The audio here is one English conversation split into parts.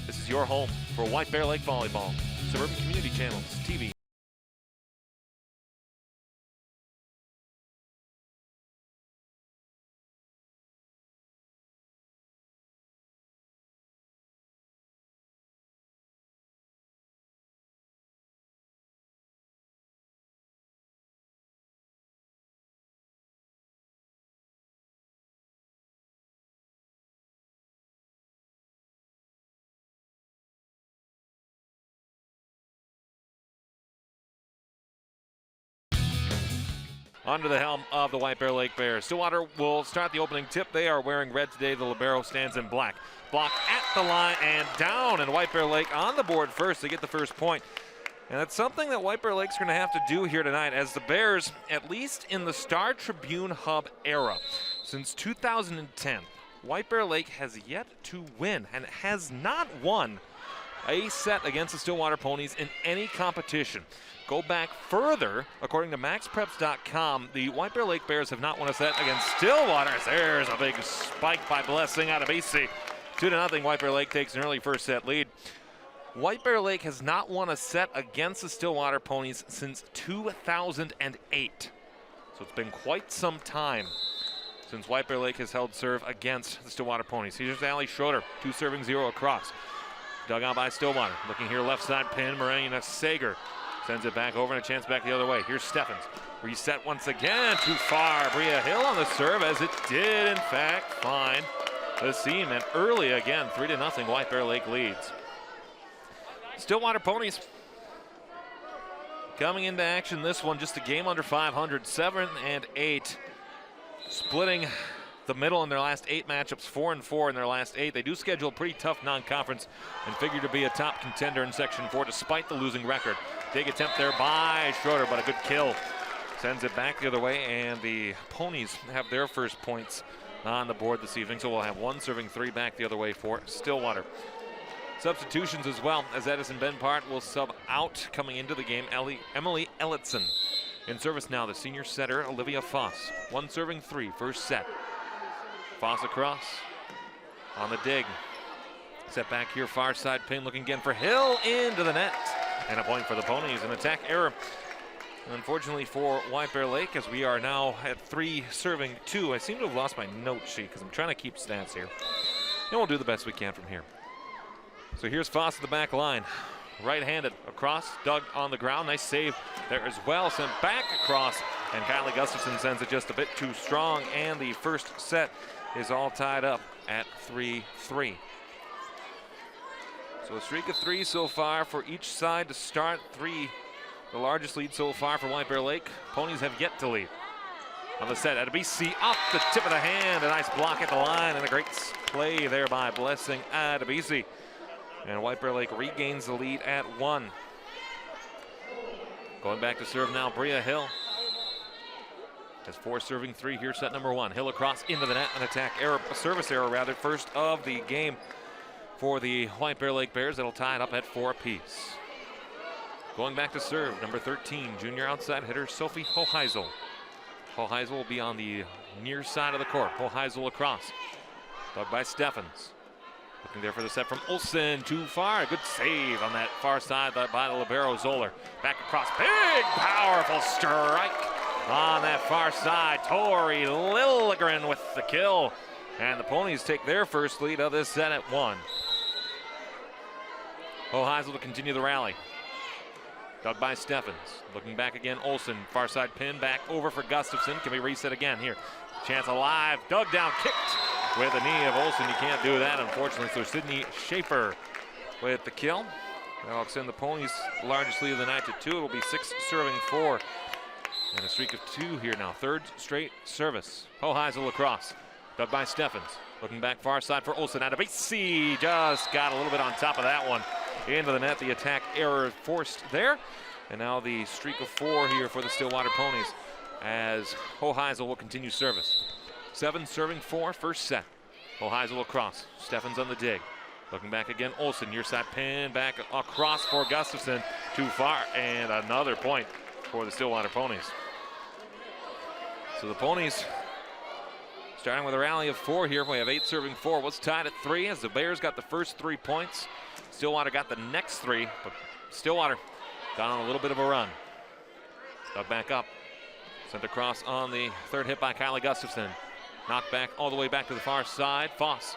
This is your home for White Bear Lake Volleyball. Suburban Community Channels TV. Under the helm of the White Bear Lake Bears. Stillwater will start the opening tip. They are wearing red today. The libero stands in black. Block at the line and down, and White Bear Lake on the board first to get the first point. And that's something that White Bear Lake's going to have to do here tonight, as the Bears, at least in the Star Tribune Hub era, since 2010, White Bear Lake has yet to win and has not won a set against the Stillwater Ponies in any competition. Go back further, according to MaxPreps.com, the White Bear Lake Bears have not won a set against Stillwater. There's a big spike by Blessing out of BC. 2-0, White Bear Lake takes an early first set lead. White Bear Lake has not won a set against the Stillwater Ponies since 2008. So it's been quite some time since White Bear Lake has held serve against the Stillwater Ponies. Here's Ali Schroeder, 2 serving 0 across. Dug out by Stillwater. Looking here, left side pin, Marina Sager sends it back over and a chance back the other way. Here's Steffens. Reset once again, too far. Bria Hill on the serve, as it did in fact find the seam. And early again, 3-0, White Bear Lake leads. Stillwater Ponies coming into action this one, just a game under 500, 7-8. Splitting the middle in their last 8 matchups, 4-4 in their last 8. They do schedule a pretty tough non-conference and figure to be a top contender in Section 4 despite the losing record. Big attempt there by Schroeder, but a good kill. Sends it back the other way, and the Ponies have their first points on the board this evening, so we'll have 1 serving 3 back the other way for Stillwater. Substitutions as well, as Edison Benpart will sub out coming into the game. Emily Ellitson in service now, the senior setter Olivia Foss. 1 serving 3, first set. Foss across on the dig. Set back here, far side pin, looking again for Hill into the net. And a point for the Ponies, an attack error. And unfortunately for White Bear Lake, as we are now at 3 serving 2. I seem to have lost my note sheet because I'm trying to keep stats here. And we'll do the best we can from here. So here's Foss at the back line. Right-handed across, dug on the ground. Nice save there as well. Sent back across, and Kylie Gustafson sends it just a bit too strong. And the first set is all tied up at 3-3. So a streak of 3 so far for each side to start. 3, the largest lead so far for White Bear Lake. Ponies have yet to lead. On the set, Adebisi off the tip of the hand. A nice block at the line and a great play there by Blessing Adebisi. And White Bear Lake regains the lead at 1. Going back to serve now, Bria Hill. Has 4 serving 3 here, set number 1. Hill across into the net, an attack error, a service error rather, first of the game for the White Bear Lake Bears. That'll tie it up at 4 apiece. Going back to serve, number 13, junior outside hitter Sophie Hoheisel. Hoheisel will be on the near side of the court. Hoheisel across, dug by Steffens. Looking there for the set from Olsen, too far. Good save on that far side by the libero Zoller. Back across, big powerful strike on that far side. Tori Lilligren with the kill. And the Ponies take their first lead of this set at 1. Hoheisel to continue the rally. Dug by Steffens. Looking back again, Olsen. Far side pin, back over for Gustafson. Can we reset again here? Chance alive, dug down, kicked with the knee of Olsen. You can't do that, unfortunately. So Sydney Schaefer with the kill. That'll extend the Ponies' largest lead of the night to 2. It'll be 6 serving 4. And a streak of 2 here now. 3rd straight service. Hoheisel across. Dug by Steffens. Looking back far side for Olsen. Adebisi just got a little bit on top of that one. Into the net. The attack error forced there. And now the streak of 4 here for the Stillwater Ponies, as Hoheisel will continue service. 7 serving 4, first set. Hoheisel across. Steffens on the dig. Looking back again, Olsen, near side pin, back across for Gustafson. Too far, and another point for the Stillwater Ponies. So the Ponies Starting with a rally of 4 here. We have 8 serving 4. Was tied at 3 as the Bears got the first 3 points. Stillwater got the next 3, but Stillwater got on a little bit of a run. Dug back up. Sent across on the third hit by Kylie Gustafson. Knocked back all the way back to the far side. Foss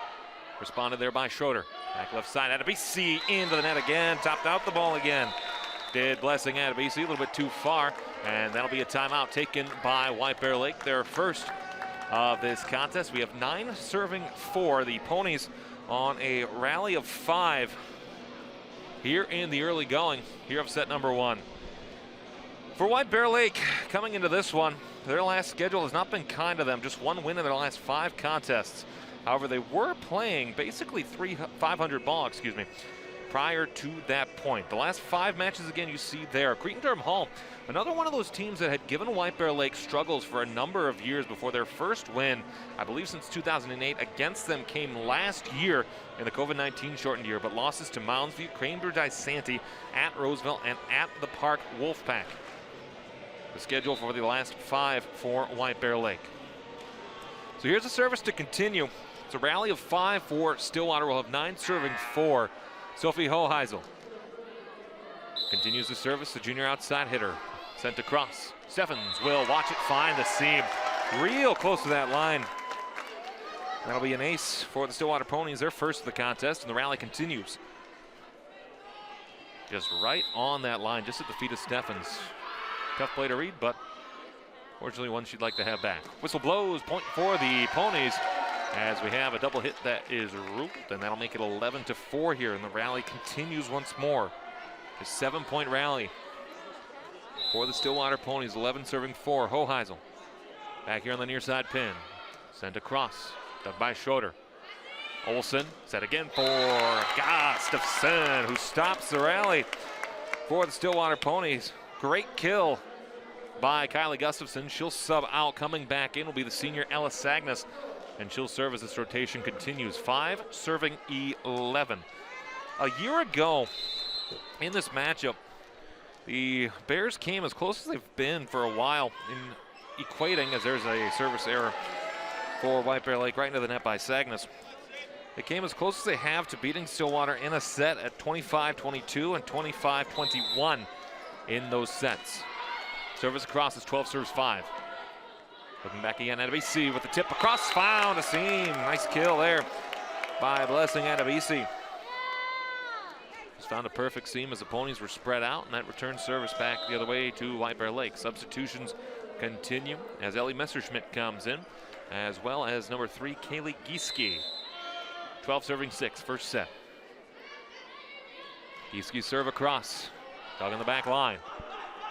responded there by Schroeder. Back left side, Adebisi into the net again. Topped out the ball again. Did Blessing Adebisi a little bit too far. And that'll be a timeout taken by White Bear Lake. Their first of this contest. We have 9 serving 4. The Ponies on a rally of 5 here in the early going here of set number 1. For White Bear Lake, coming into this one, their last schedule has not been kind to them. Just 1 win in their last 5 contests. However, they were playing basically 500 ball, prior to that point. The last 5 matches, again, you see there. Cretin-Derham Hall, another one of those teams that had given White Bear Lake struggles for a number of years before their first win, I believe since 2008, against them came last year in the COVID-19 shortened year, but losses to Moundsview, Cranbridge-Isanti, at Roseville, and at the Park Wolfpack. The schedule for the last 5 for White Bear Lake. So here's a service to continue. It's a rally of 5 for Stillwater. We'll have 9 serving 4. Sophie Hoheisel continues the service, the junior outside hitter. Sent across. Steffens will watch it find the seam. Real close to that line. That'll be an ace for the Stillwater Ponies, their first of the contest, and the rally continues. Just right on that line, just at the feet of Steffens. Tough play to read, but fortunately one she'd like to have back. Whistle blows, point for the Ponies, as we have a double hit that is ruled, and that'll make it 11-4 here, and the rally continues once more. A 7-point rally for the Stillwater Ponies, 11 serving 4. Hoheisel back here on the near side pin. Sent across, dug by Schroeder. Olsen set again for Gustafson, who stops the rally for the Stillwater Ponies. Great kill by Kylie Gustafson. She'll sub out. Coming back in will be the senior Ella Sagnas, and she'll serve as this rotation continues. 5 serving 11. A year ago in this matchup, the Bears came as close as they've been for a while in equating, as there's a service error for White Bear Lake right into the net by Sagnas. They came as close as they have to beating Stillwater in a set at 25-22 and 25-21 in those sets. Service across is 12 serves 5. Looking back again, Adebisi with the tip across, found a seam. Nice kill there by Blessing Adebisi. Just found a perfect seam as the Ponies were spread out, and that returns service back the other way to White Bear Lake. Substitutions continue as Ellie Messerschmidt comes in, as well as number 3, Kaylee Gieske. 12 serving 6, first set. Gieske serve across, dug on the back line.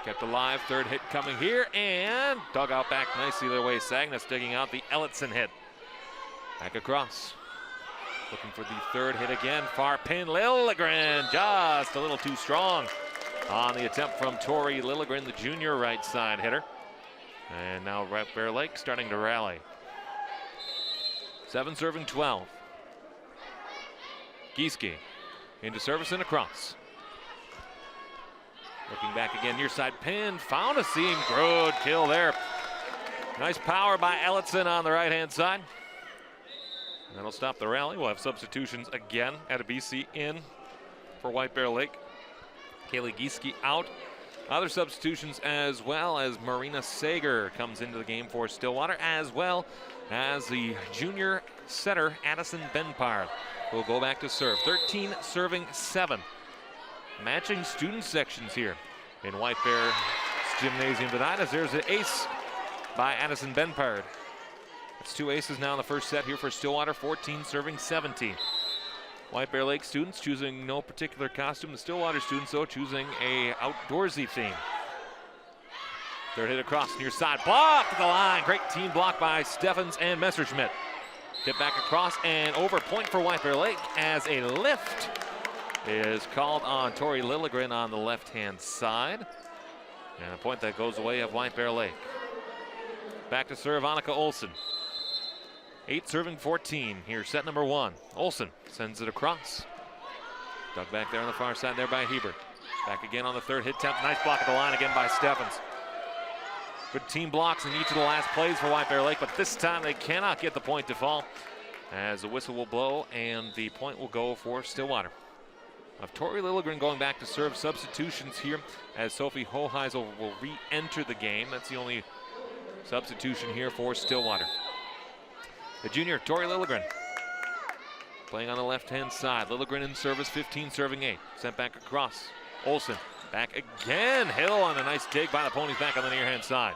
Kept alive, third hit coming here, and dug out back nicely the way. Sagnas digging out the Ellitson hit. Back across. Looking for the third hit again. Far pin, Lilligren just a little too strong on the attempt from Tori Lilligren, the junior right side hitter. And now White Bear Lake starting to rally. 7 serving 12. Gieske into service and across. Looking back again, near side pin, found a seam, good kill there. Nice power by Ellitson on the right-hand side. And that'll stop the rally. We'll have substitutions again. Adebisi in for White Bear Lake. Kaylee Gieske out. Other substitutions as well as Marina Sager comes into the game for Stillwater, as well as the junior setter Addison Benpard will go back to serve. 13 serving 7. Matching student sections here in White Bear Gymnasium tonight, as there's an ace by Addison Benpard. It's 2 aces now in the first set here for Stillwater, 14 serving 17. White Bear Lake students choosing no particular costume. The Stillwater students, though, choosing a outdoorsy theme. Third hit across near side, blocked at the line. Great team block by Steffens and Messerschmidt. Tip back across and over, point for White Bear Lake as a lift is called on Tori Lilligren on the left-hand side. And a point that goes away of White Bear Lake. Back to serve Annika Olsen. 8 serving 14 here, set number 1. Olsen sends it across. Dug back there on the far side there by Hebert. Back again on the third hit attempt. Nice block at the line again by Steffens. Good team blocks in each of the last plays for White Bear Lake, but this time they cannot get the point to fall as the whistle will blow and the point will go for Stillwater. Of Tori Lilligren going back to serve. Substitutions here as Sophie Hoheisel will re-enter the game. That's the only substitution here for Stillwater. The junior, Tori Lilligren, playing on the left-hand side. Lilligren in service, 15 serving 8. Sent back across. Olsen back again. Hill on a nice dig by the Ponies back on the near-hand side.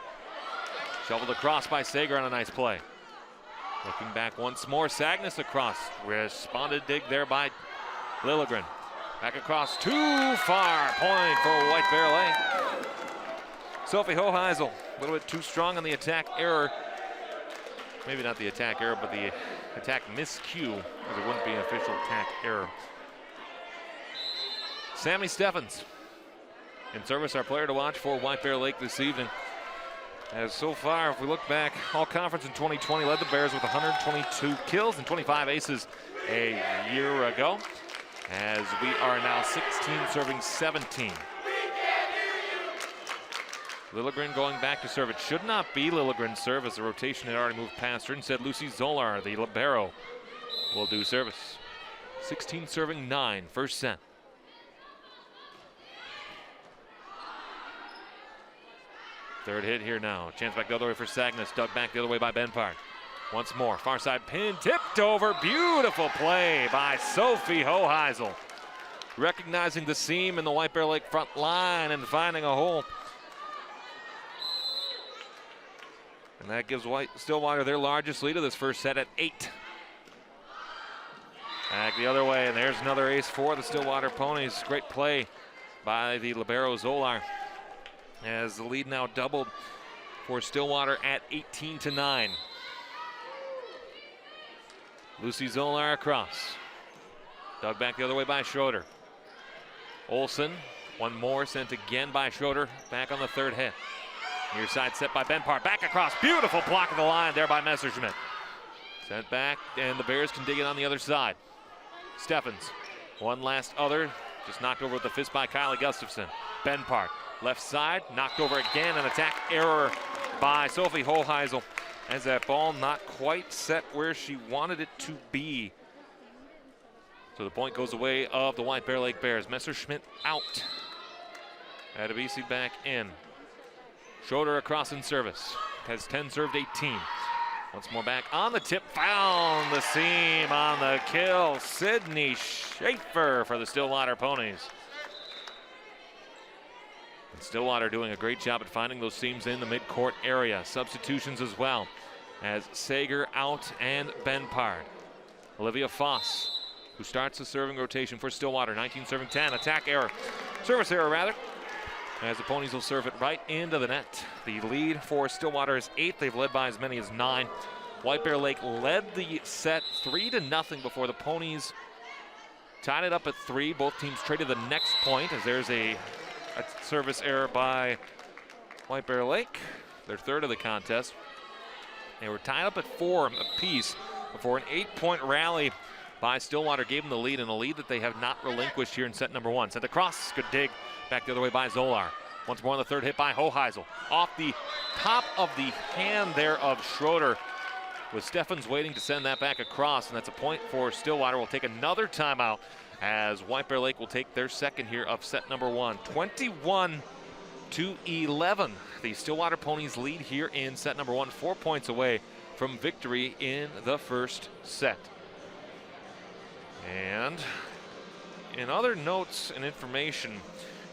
Shoveled across by Sager on a nice play. Looking back once more, Sagnes across. Responded dig there by Lilligren. Back across, too far. Point for White Bear Lake. Sophie Hoheisel, a little bit too strong on the attack error. Maybe not the attack error, but the attack miscue, because it wouldn't be an official attack error. Sammy Steffens in service, our player to watch for White Bear Lake this evening. As so far, if we look back, all conference in 2020 led the Bears with 122 kills and 25 aces a year ago. As we are now 16 serving 17. Lilligren going back to serve. It should not be Lilligren's serve as the rotation had already moved past her. Instead, Lucy Zolar, the libero, will do service. 16 serving 9, first set. Third hit here now. Chance back the other way for Sagnes. Dug back the other way by Benpart. Once more, far side pin, tipped over. Beautiful play by Sophie Hoheisel. Recognizing the seam in the White Bear Lake front line and finding a hole. And that gives Stillwater their largest lead of this first set at 8. Back the other way, and there's another ace for the Stillwater Ponies. Great play by the libero Zolar, as the lead now doubled for Stillwater at 18-9. Lucy Zolar across. Dug back the other way by Schroeder. Olsen, one more sent again by Schroeder, back on the third hit. Near side set by Benpart, back across. Beautiful block of the line there by Messerschmidt. Sent back, and the Bears can dig it on the other side. Steffens, one last other, just knocked over with the fist by Kylie Gustafson. Benpart, left side, knocked over again, an attack error by Sophie Hoheisel, as that ball not quite set where she wanted it to be. So the point goes away of the White Bear Lake Bears. Messerschmidt out. Adebisi back in. Schroeder across in service. Has 10 served 18. Once more back on the tip. Found the seam on the kill. Sydney Schaefer for the Stillwater Ponies. And Stillwater doing a great job at finding those seams in the midcourt area. Substitutions as well, as Sager out and Benpart. Olivia Foss, who starts the serving rotation for Stillwater. 19 serving 10. Attack error. Service error, rather, as the Ponies will serve it right into the net. The lead for Stillwater is 8. They've led by as many as 9. White Bear Lake led the set 3-0 before the Ponies tied it up at 3. Both teams traded the next point, as there's a service error by White Bear Lake, their third of the contest. They were tied up at 4 apiece before an 8-point rally by Stillwater gave them the lead, and a lead that they have not relinquished here in set number 1. Sent across, good dig, back the other way by Zolar. Once more on the third hit by Hoheisel. Off the top of the hand there of Schroeder, with Steffens waiting to send that back across, and that's a point for Stillwater. We'll take another timeout as White Bear Lake will take their second here of set number 1. 21-11. The Stillwater Ponies lead here in set number 1, 4 points away from victory in the first set. And in other notes and information,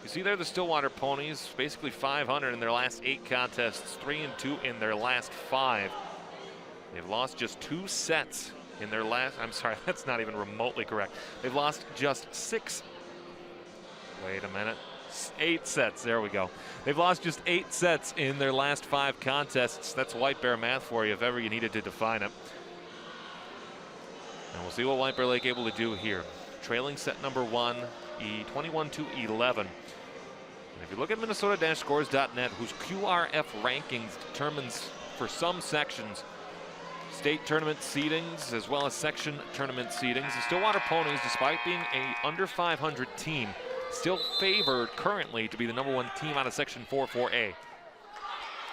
you see there the Stillwater Ponies, basically 500 in their last 8 contests, 3-2 in their last 5. They've lost just 2 sets in their last, I'm sorry, that's not even remotely correct. They've lost just 8 sets, there we go. They've lost just 8 sets in their last 5 contests. That's White Bear math for you, if ever you needed to define it. And we'll see what White Bear Lake able to do here. Trailing set number 1, 21-11. And if you look at Minnesota-scores.net, whose QRF rankings determines for some sections state tournament seedings as well as section tournament seedings, the Stillwater Ponies, despite being a under 500 team, still favored currently to be the number 1 team out of section 4-4A.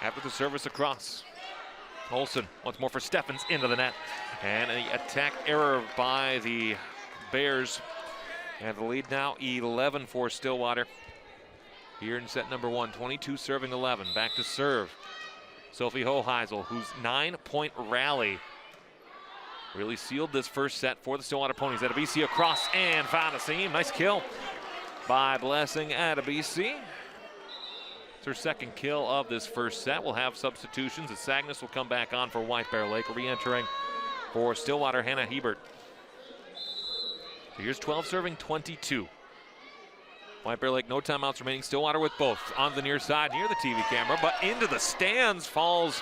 after the service across. Olsen once more for Steffens into the net. And an attack error by the Bears. And the lead now 11 for Stillwater. Here in set number 1, 22 serving 11. Back to serve. Sophie Hoheisel, whose 9-point rally really sealed this first set for the Stillwater Ponies. Adebisi across and found a seam. Nice kill by Blessing Adebisi. It's her second kill of this first set. We'll have substitutions as Sagnas will come back on for White Bear Lake. Re-entering for Stillwater, Hannah Hebert. So here's 12 serving 22. White Bear Lake, no timeouts remaining. Stillwater with both. On the near side near the TV camera, but into the stands falls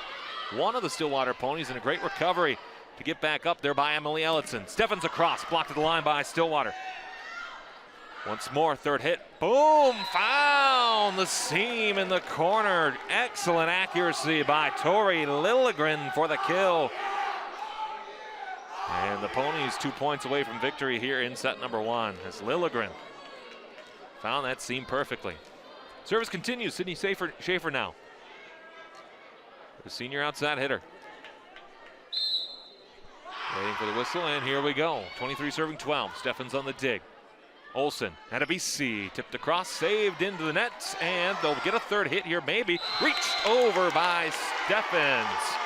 one of the Stillwater Ponies, and a great recovery to get back up there by Emily Ellison. Steffens across, blocked to the line by Stillwater. Once more, third hit. Boom! Found the seam in the corner. Excellent accuracy by Tori Lilligren for the kill. And the Ponies 2 points away from victory here in set number 1 as Lilligren found that seam perfectly. Service continues. Sydney Schaefer now. The senior outside hitter. Waiting for the whistle, and here we go. 23 serving 12. Steffens on the dig. Olsen, Adebisi, tipped across, saved into the net, and they'll get a third hit here, maybe. Reached over by Steffens.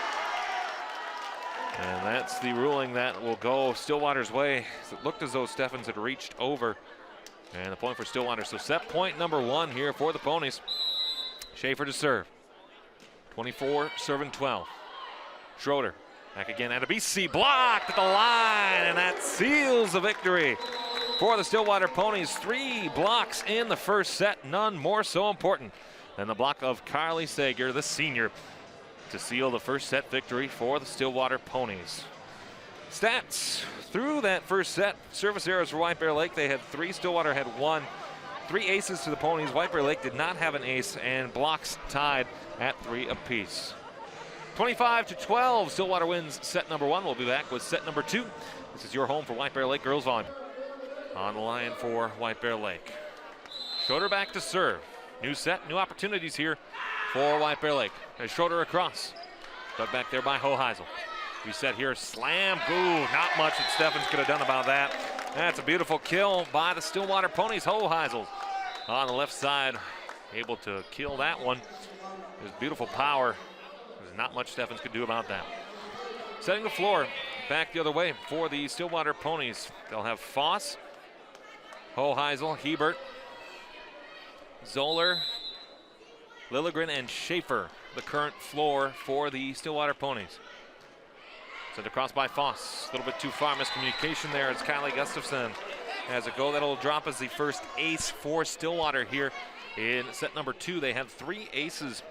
And that's the ruling that will go Stillwater's way. It looked as though Steffens had reached over. And the point for Stillwater. So set point number 1 here for the Ponies. Schaefer to serve. 24 serving 12. Schroeder back again. Adebisi blocked at the line, and that seals the victory for the Stillwater Ponies. 3 blocks in the first set, none more so important than the block of Carly Sager, the senior, to seal the first set victory for the Stillwater Ponies. Stats through that first set. Service errors for White Bear Lake. They had 3. Stillwater had 1. 3 aces to the Ponies. White Bear Lake did not have an ace, and blocks tied at 3 apiece. 25-12. Stillwater wins set number 1. We'll be back with set number 2. This is your home for White Bear Lake girls volleyball. On the line for White Bear Lake. Schroeder back to serve. New set, new opportunities here for White Bear Lake. As Schroeder across. Dug back there by Hoheisel. Reset here, slam. Ooh, not much that Steffens could have done about that. That's a beautiful kill by the Stillwater Ponies. Hoheisel on the left side, able to kill that one. There's beautiful power. There's not much Steffens could do about that. Setting the floor back the other way for the Stillwater Ponies. They'll have Foss, Hoheisel, Hebert, Zoller, Lilligren, and Schaefer, the current floor for the Stillwater Ponies. Sent across by Foss. A little bit too far. Miscommunication there as Kylie Gustafson has a go. That'll drop as the first ace for Stillwater here in set number 2. They had 3 aces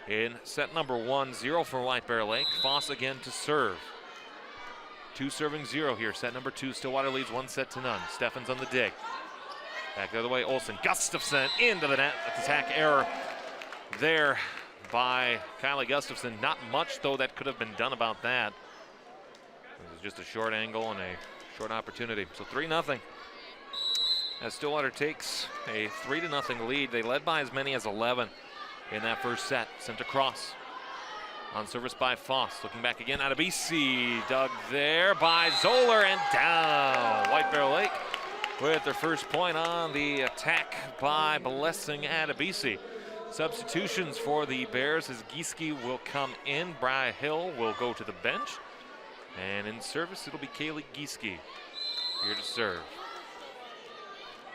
in set number 1. 0 for White Bear Lake. Foss again to serve. 2 serving 0 here. Set number 2. Stillwater leads 1 set to none. Steffens on the dig. Back the other way. Olsen. Gustafson into the net. Attack error there by Kylie Gustafson. Not much, though, that could have been done about that. It was just a short angle and a short opportunity. So 3-0 as Stillwater takes a 3-0 lead. They led by as many as 11 in that first set. Sent across on service by Foss. Looking back again. Adebisi dug there by Zoller and down. White Bear Lake with their first point on the attack by Blessing Adebisi. Substitutions for the Bears as Gieske will come in. Bri Hill will go to the bench. And in service, it'll be Kaylee Gieske here to serve.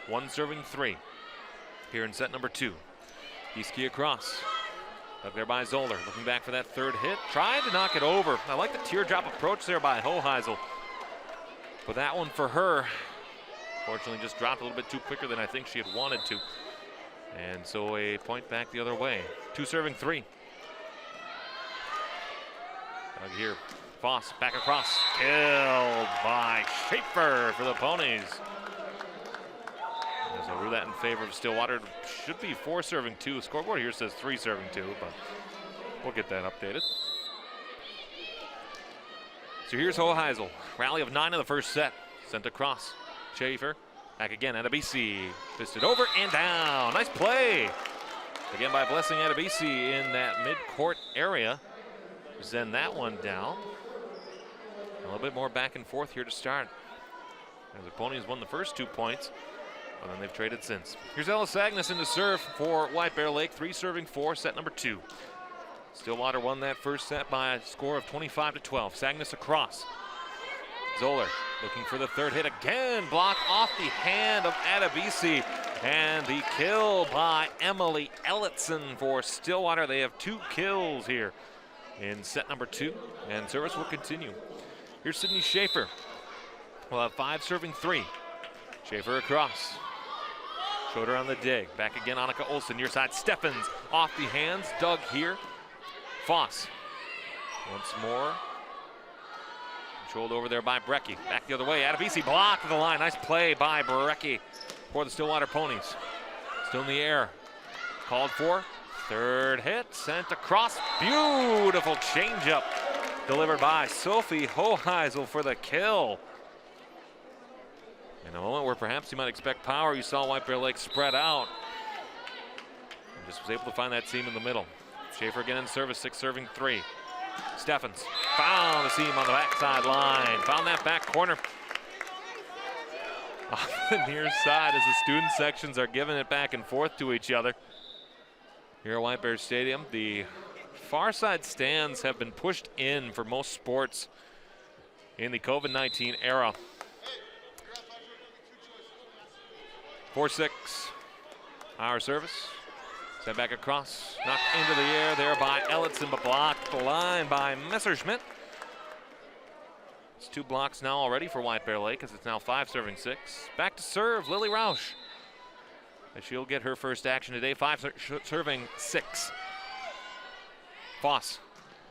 1 serving 3 here in set number 2. Gieske across. Up there by Zoller. Looking back for that third hit. Trying to knock it over. I like the teardrop approach there by Hoheisel. But that one for her, fortunately, just dropped a little bit too quicker than I think she had wanted to. And so a point back the other way. 2 serving 3. Doug here. Foss back across. Killed by Schaefer for the Ponies. As I'll rule that in favor of Stillwater. Should be 4 serving 2. Scoreboard here says 3 serving 2, but we'll get that updated. So here's Hoheisel. Rally of 9 in the first set. Sent across. Schaefer. Back again. Adebisi. Fisted over and down. Nice play Again by Blessing Adebisi in that mid-court area. Send that one down. A little bit more back and forth here to start. As the Ponies won the first 2 points, and then they've traded since. Here's Ellis Agneson to serve for White Bear Lake. 3 serving 4, set number 2. Stillwater won that first set by a score of 25-12. Sagnas across. Zoller looking for the third hit again. Block off the hand of Adebisi. And the kill by Emily Ellitson for Stillwater. They have 2 kills here in set number 2. And service will continue. Here's Sydney Schaefer. We'll have 5 serving 3. Schaefer across. Schroeder on the dig. Back again, Annika Olsen. Near side, Steffens off the hands. Dug here. Foss. Once more. Controlled over there by Brecky. Back the other way. Adebisi blocked to the line. Nice play by Brecky for the Stillwater Ponies. Still in the air. Called for. Third hit. Sent across. Beautiful changeup. Delivered by Sophie Hoheisel for the kill. In a moment where perhaps you might expect power, you saw White Bear Lake spread out. And just was able to find that seam in the middle. Schaefer again in service, 6 serving 3. Steffens found the seam on the backside line. Found that back corner. Off the near side as the student sections are giving it back and forth to each other. Here at White Bear Stadium, the far side stands have been pushed in for most sports in the COVID-19 era. 4-6, our service. Sent back across, knocked into the air there by Ellitson, but blocked the line by Messerschmidt. It's 2 blocks now already for White Bear Lake as it's now 5 serving 6. Back to serve, Lily Rausch. As she'll get her first action today, 5 serving 6. Foss,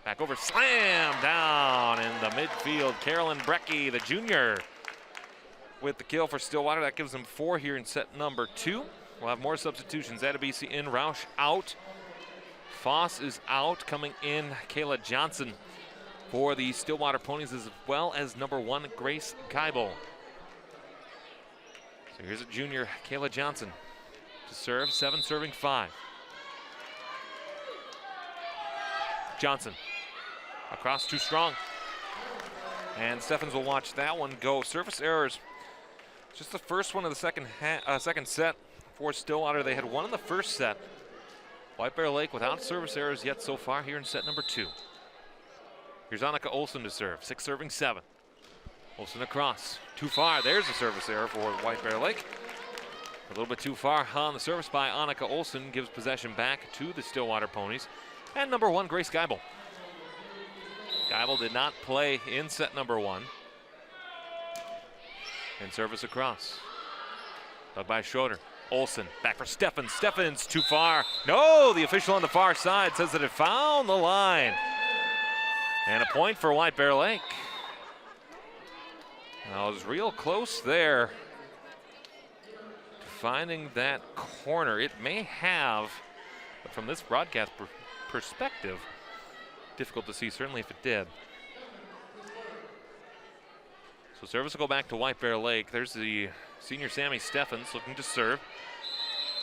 back over, slam down in the midfield. Carolyn Brecky, the junior, with the kill for Stillwater. That gives them 4 here in set number 2. We'll have more substitutions. Adebisi in, Rausch out. Foss is out. Coming in, Kayla Johnson for the Stillwater Ponies, as well as number 1, Grace Geibel. So here's a junior, Kayla Johnson, to serve, 7 serving 5. Johnson across, too strong. And Steffens will watch that one go. Service errors. Just the first one of the second set for Stillwater. They had 1 in the first set. White Bear Lake without service errors yet so far here in set number 2. Here's Annika Olsen to serve, 6 serving 7. Olsen across, too far. There's a service error for White Bear Lake. A little bit too far on the service by Annika Olsen, gives possession back to the Stillwater Ponies. And number 1, Grace Geibel. Geibel did not play in set number 1. And service across. Dug by Schroeder. Olsen back for Steffens. Steffens too far. No, the official on the far side says that it found the line. And a point for White Bear Lake. Now it was real close there to finding that corner. It may have, but from this broadcast perspective, difficult to see, certainly if it did. So service will go back to White Bear Lake. There's the senior Sammy Steffens looking to serve.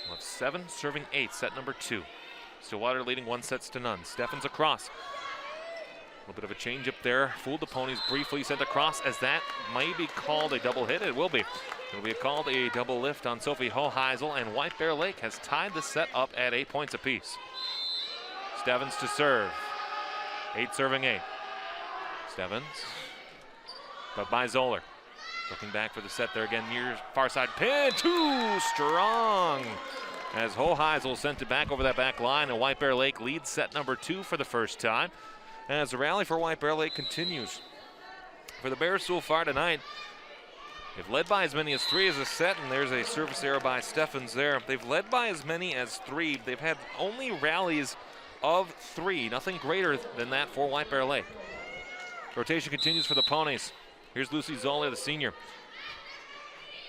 We'll have 7 serving 8, set number 2. Stillwater leading 1 sets to none. Steffens across. A little bit of a change up there. Fooled the Ponies briefly, sent across, as that may be called a double hit. It will be. It'll be called a double lift on Sophie Hoheisel, and White Bear Lake has tied the set up at 8 points apiece. Steffens to serve. 8 serving 8. Steffens. But by Zoller. Looking back for the set there again, near far side pin, too strong. As Hoheisel sent it back over that back line, and White Bear Lake leads set number 2 for the first time. As the rally for White Bear Lake continues. For the Bears so far tonight, they've led by as many as 3 as a set, and there's a service error by Steffens there. They've led by as many as 3. They've had only rallies of 3, nothing greater than that for White Bear Lake. Rotation continues for the Ponies. Here's Lucy Zoller, the senior.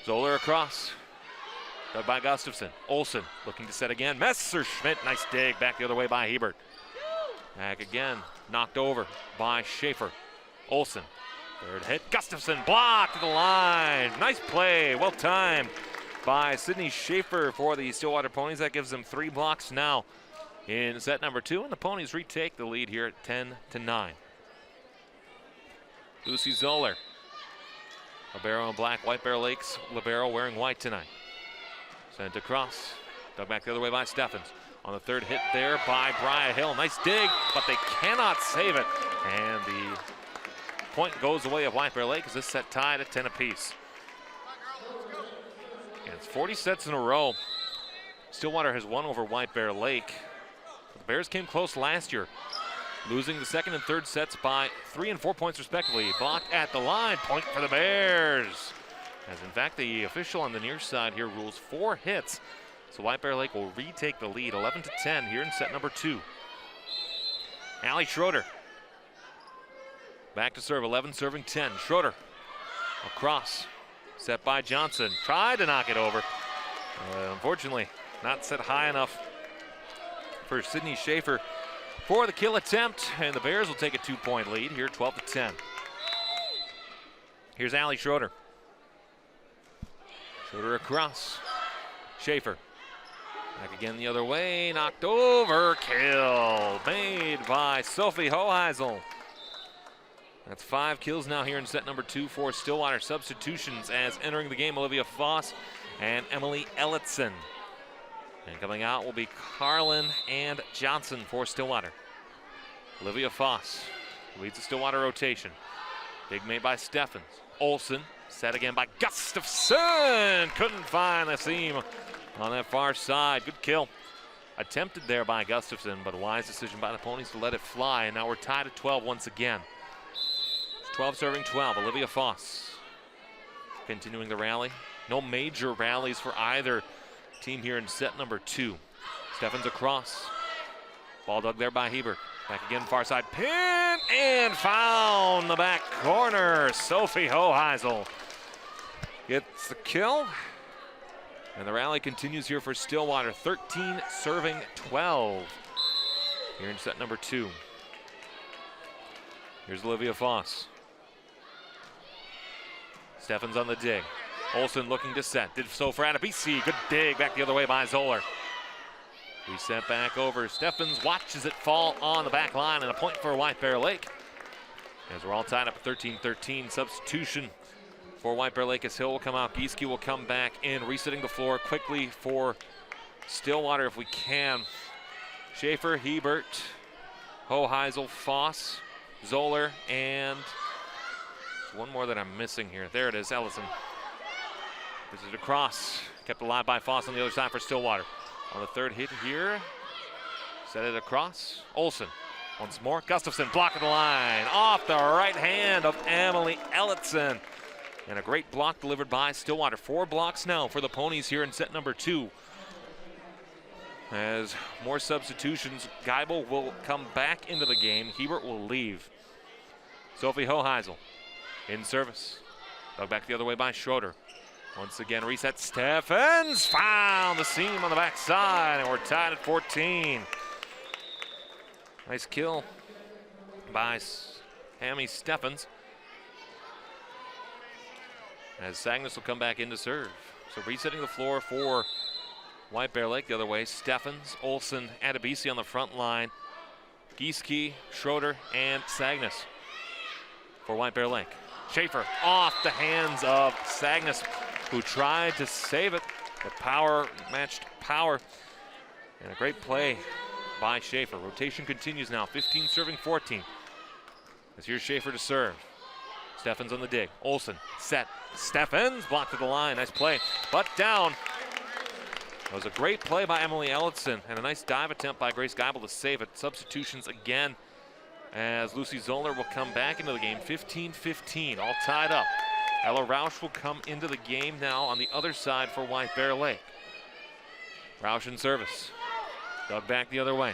Zoller across. Dug by Gustafson. Olsen looking to set again. Messerschmidt, nice dig back the other way by Hebert. Back again, knocked over by Schaefer. Olsen, third hit. Gustafson blocked to the line. Nice play, well timed by Sydney Schaefer for the Stillwater Ponies. That gives them 3 blocks now in set number 2, and the Ponies retake the lead here at 10-9. Lucy Zoller, libero in black, White Bear Lakes libero wearing white tonight. Sent across, dug back the other way by Steffens. On the third hit there by Bria Hill. Nice dig, but they cannot save it. And the point goes away of White Bear Lake as this set tied at 10 apiece. And it's 40 sets in a row. Stillwater has won over White Bear Lake. The Bears came close last year, losing the second and third sets by 3 and 4 points respectively. Blocked at the line, point for the Bears. As in fact, the official on the near side here rules 4 hits. So White Bear Lake will retake the lead 11-10 here in set number 2. Allie Schroeder back to serve, 11 serving 10. Schroeder across, set by Johnson. Tried to knock it over. Unfortunately, not set high enough for Sydney Schaefer for the kill attempt. And the Bears will take a 2-point lead here, 12-10. Here's Allie Schroeder. Schroeder across. Schaefer. Back again the other way, knocked over, kill made by Sophie Hoheisel. That's 5 kills now here in set number 2 for Stillwater. Substitutions as entering the game, Olivia Foss and Emily Elliotson. And coming out will be Carlin and Johnson for Stillwater. Olivia Foss leads the Stillwater rotation. Dig made by Steffens. Olsen, set again by Gustafson. Couldn't find the seam on that far side. Good kill attempted there by Gustafson, but a wise decision by the Ponies to let it fly. And now we're tied at 12 once again. 12 serving 12. Olivia Foss continuing the rally. No major rallies for either team here in set number 2. Steffens across. Ball dug there by Hebert. Back again, far side pin, and found the back corner. Sophie Hoheisel gets the kill. And the rally continues here for Stillwater. 13 serving 12 here in set number 2. Here's Olivia Foss. Steffens on the dig. Olsen looking to set. Did so for Adebisi. Good dig back the other way by Zoller. Reset back over. Steffens watches it fall on the back line, and a point for White Bear Lake. As we're all tied up at 13-13. Substitution for White Bear Lake as Hill will come out. Gieske will come back in, resetting the floor quickly for Stillwater if we can. Schaefer, Hebert, Hoheisel, Foss, Zoller, and one more that I'm missing here. There it is, Ellison. This is across. Kept alive by Foss on the other side for Stillwater. On the third hit here, set it across. Olsen once more. Gustafson blocking the line off the right hand of Emily Elliotson. And a great block delivered by Stillwater. 4 blocks now for the Ponies here in set number 2. As more substitutions, Geibel will come back into the game. Hebert will leave. Sophie Hoheisel in service. Dug back the other way by Schroeder. Once again, reset. Steffens found the seam on the backside, and we're tied at 14. Nice kill by Hammy Steffens. As Sagnas will come back in to serve. So resetting the floor for White Bear Lake the other way. Steffens, Olsen, Adebisi on the front line. Gieske, Schroeder, and Sagnas for White Bear Lake. Schaefer off the hands of Sagnas, who tried to save it. The power matched power. And a great play by Schaefer. Rotation continues now. 15 serving 14. As here's Schaefer to serve. Steffens on the dig. Olsen set. Steffens blocked to the line. Nice play. But down. It was a great play by Emily Elliotson and a nice dive attempt by Grace Geibel to save it. Substitutions again as Lucy Zoller will come back into the game. 15-15, all tied up. Ella Rausch will come into the game now on the other side for White Bear Lake. Rausch in service. Dug back the other way.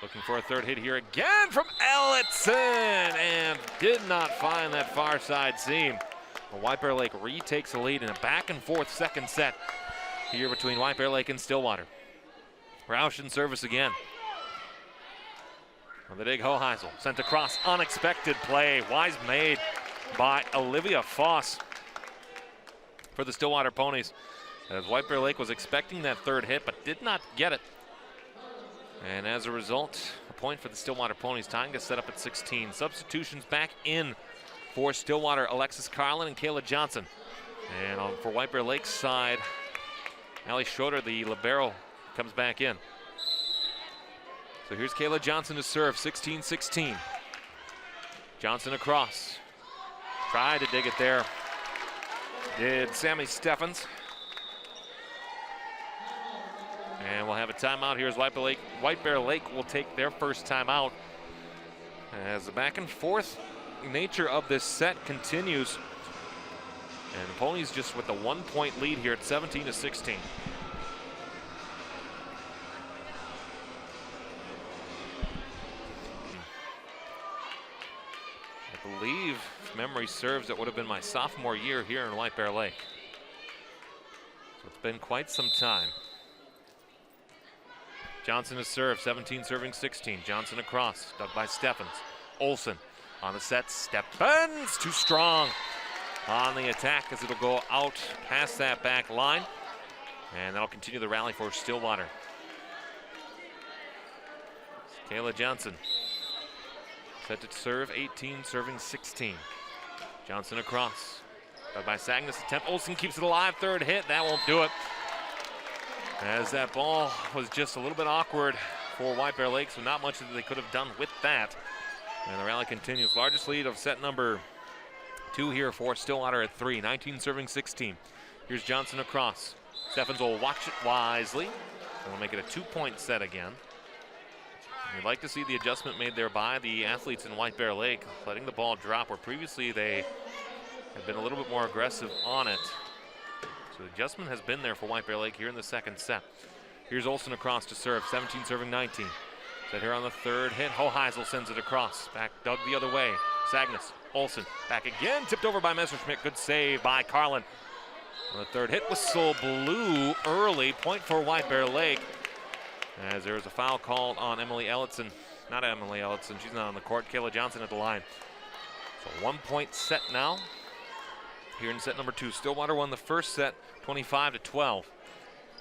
Looking for a third hit here again from Elliotson, and did not find that far side seam. But White Bear Lake retakes the lead in a back and forth second set here between White Bear Lake and Stillwater. Rausch in service again. On the dig, Hoheisel sent across. Unexpected play. Wise made by Olivia Foss for the Stillwater Ponies. as White Bear Lake was expecting that third hit but did not get it. And as a result, a point for the Stillwater Ponies, tying to set up at 16. Substitutions back in for Stillwater: Alexis Carlin and Kayla Johnson. And for White Bear Lake's side, Allie Schroeder, the libero, comes back in. So here's Kayla Johnson to serve, 16-16. Johnson across. Tried to dig it there. Did Sammy Steffens. And we'll have a timeout here as White Bear Lake will take their first timeout. As the back and forth nature of this set continues. And the Ponies just with a 1-point lead here at 17-16. I believe, if memory serves, it would have been my sophomore year here in White Bear Lake. So it's been quite some time. Johnson to serve, 17 serving 16. Johnson across, dug by Steffens. Olsen on the set, Steffens too strong on the attack as it'll go out past that back line. And that'll continue the rally for Stillwater. Kayla Johnson set to serve, 18 serving 16. Johnson across, dug by Sagnas, attempt. Olsen keeps it alive, third hit, that won't do it. As that ball was just a little bit awkward for White Bear Lake, so not much that they could have done with that. And the rally continues. Largest lead of set number 2 here for Stillwater at 3, 19 serving 16. Here's Johnson across. Steffens will watch it wisely. And we'll make it a 2-point set again. We'd like to see the adjustment made there by the athletes in White Bear Lake, letting the ball drop where previously they had been a little bit more aggressive on it. So the adjustment has been there for White Bear Lake here in the second set. Here's Olsen across to serve, 17 serving 19. Set here on the third hit, Hoheisel sends it across. Back dug the other way, Sagnas, Olsen, back again, tipped over by Messerschmidt. Good save by Carlin. On the third hit, whistle blew early, point for White Bear Lake. As there was a foul called on Emily Ellison. Not Emily Ellison, she's not on the court. Kayla Johnson at the line. So 1-point set now. Here in set number 2, Stillwater won the first set 25-12.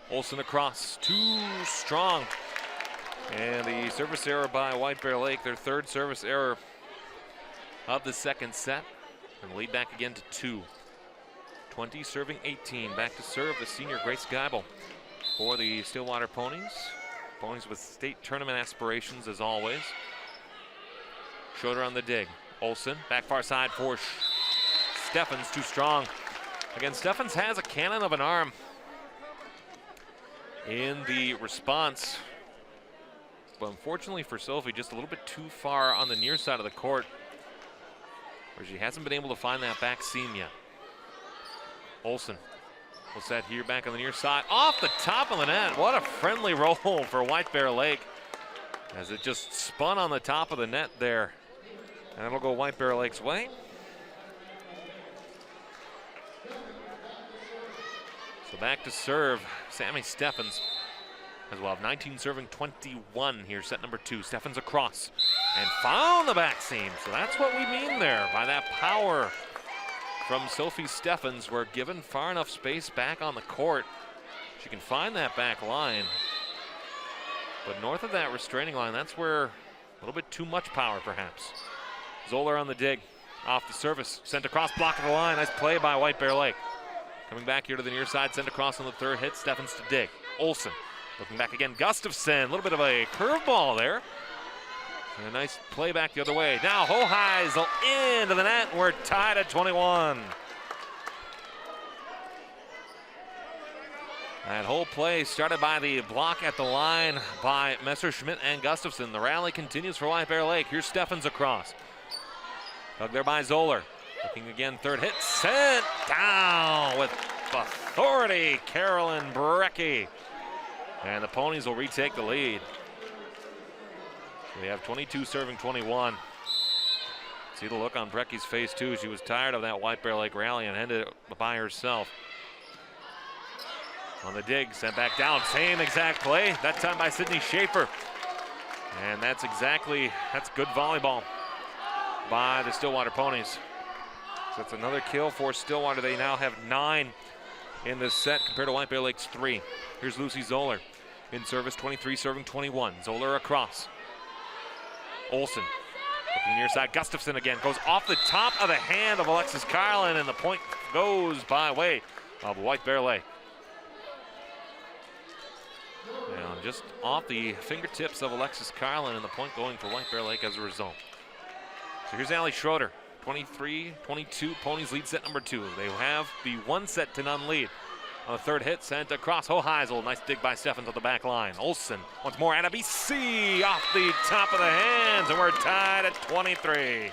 Olsen across, too strong. And the service error by White Bear Lake, their third service error of the second set. And lead back again to 2. 20 serving 18. Back to serve the senior Grace Geibel for the Stillwater Ponies. Ponies with state tournament aspirations as always. Schroeder on the dig. Olsen back far side for Steffens, too strong. Again, Steffens has a cannon of an arm in the response. But unfortunately for Sophie, just a little bit too far on the near side of the court, where she hasn't been able to find that back seam yet. Olsen will set here back on the near side, off the top of the net. What a friendly roll for White Bear Lake, as it just spun on the top of the net there. And it'll go White Bear Lake's way. So back to serve, Sammy Steffens, as well. 19 serving 21 here, set number 2. Steffens across and found the back seam. So that's what we mean there by that power from Sophie Steffens. We're given far enough space back on the court. She can find that back line. But north of that restraining line, that's where a little bit too much power perhaps. Zoller on the dig, off the service, sent across, block of the line. Nice play by White Bear Lake. Coming back here to the near side, sent across on the third hit, Steffens to dig. Olsen looking back again, Gustafson, a little bit of a curveball there. And a nice play back the other way. Now Hoheisel into the net. We're tied at 21. That whole play started by the block at the line by Messerschmidt and Gustafson. The rally continues for White Bear Lake. Here's Steffens across. Dug there by Zoller. Looking again, third hit, sent down with authority, Carolyn Brecky. And the Ponies will retake the lead. We have 22 serving 21. See the look on Brecky's face too. She was tired of that White Bear Lake rally and ended it by herself. On the dig, sent back down, same exact play, that time by Sydney Schaefer. And that's good volleyball by the Stillwater Ponies. So that's another kill for Stillwater. They now have 9 in this set compared to White Bear Lake's 3. Here's Lucy Zoller in service, 23 serving 21. Zoller across. Olsen looking near side. Gustafson again goes off the top of the hand of Alexis Carlin, and the point goes by way of White Bear Lake. Now just off the fingertips of Alexis Carlin, and the point going for White Bear Lake as a result. So here's Allie Schroeder, 23-22. Ponies lead set number 2. They have the 1-0 lead. On the third hit, sent across Hoheisel. Nice dig by Steffens on the back line. Olsen once more at a BC off the top of the hands, and we're tied at 23.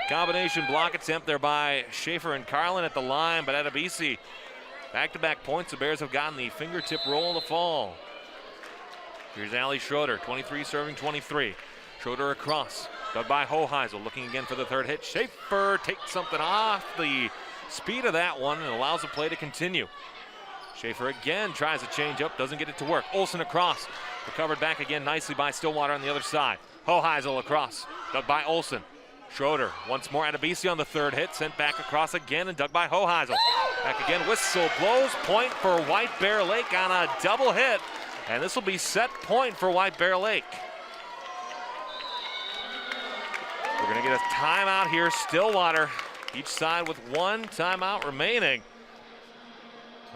Combination block attempt there by Schaefer and Carlin at the line, but at a BC. Back-to-back points, the Bears have gotten the fingertip roll of the fall. Here's Allie Schroeder, 23 serving 23. Schroeder across, dug by Hoheisel, looking again for the third hit. Schaefer takes something off the speed of that one and allows the play to continue. Schaefer again tries a change up, doesn't get it to work. Olsen across, recovered back again nicely by Stillwater on the other side. Hoheisel across, dug by Olsen. Schroeder once more at a BC on the third hit, sent back across again and dug by Hoheisel. Back again, whistle blows, point for White Bear Lake on a double hit, and this will be set point for White Bear Lake. We're going to get a timeout here. Stillwater, each side with one timeout remaining.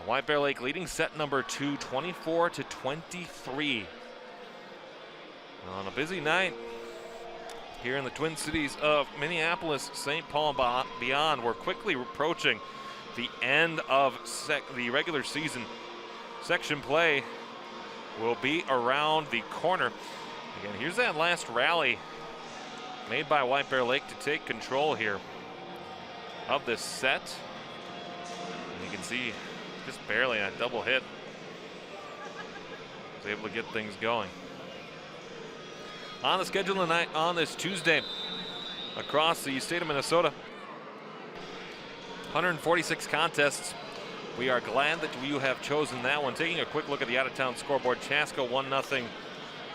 White Bear Lake leading set number 2, 24-23. On a busy night here in the Twin Cities of Minneapolis, St. Paul and beyond, we're quickly approaching the end of the regular season. Section play will be around the corner. Again, here's that last rally made by White Bear Lake to take control here of this set. And you can see just barely a double hit was able to get things going. On the schedule tonight, on this Tuesday, across the state of Minnesota, 146 contests. We are glad that you have chosen that one. Taking a quick look at the out-of-town scoreboard, Chaska 1-0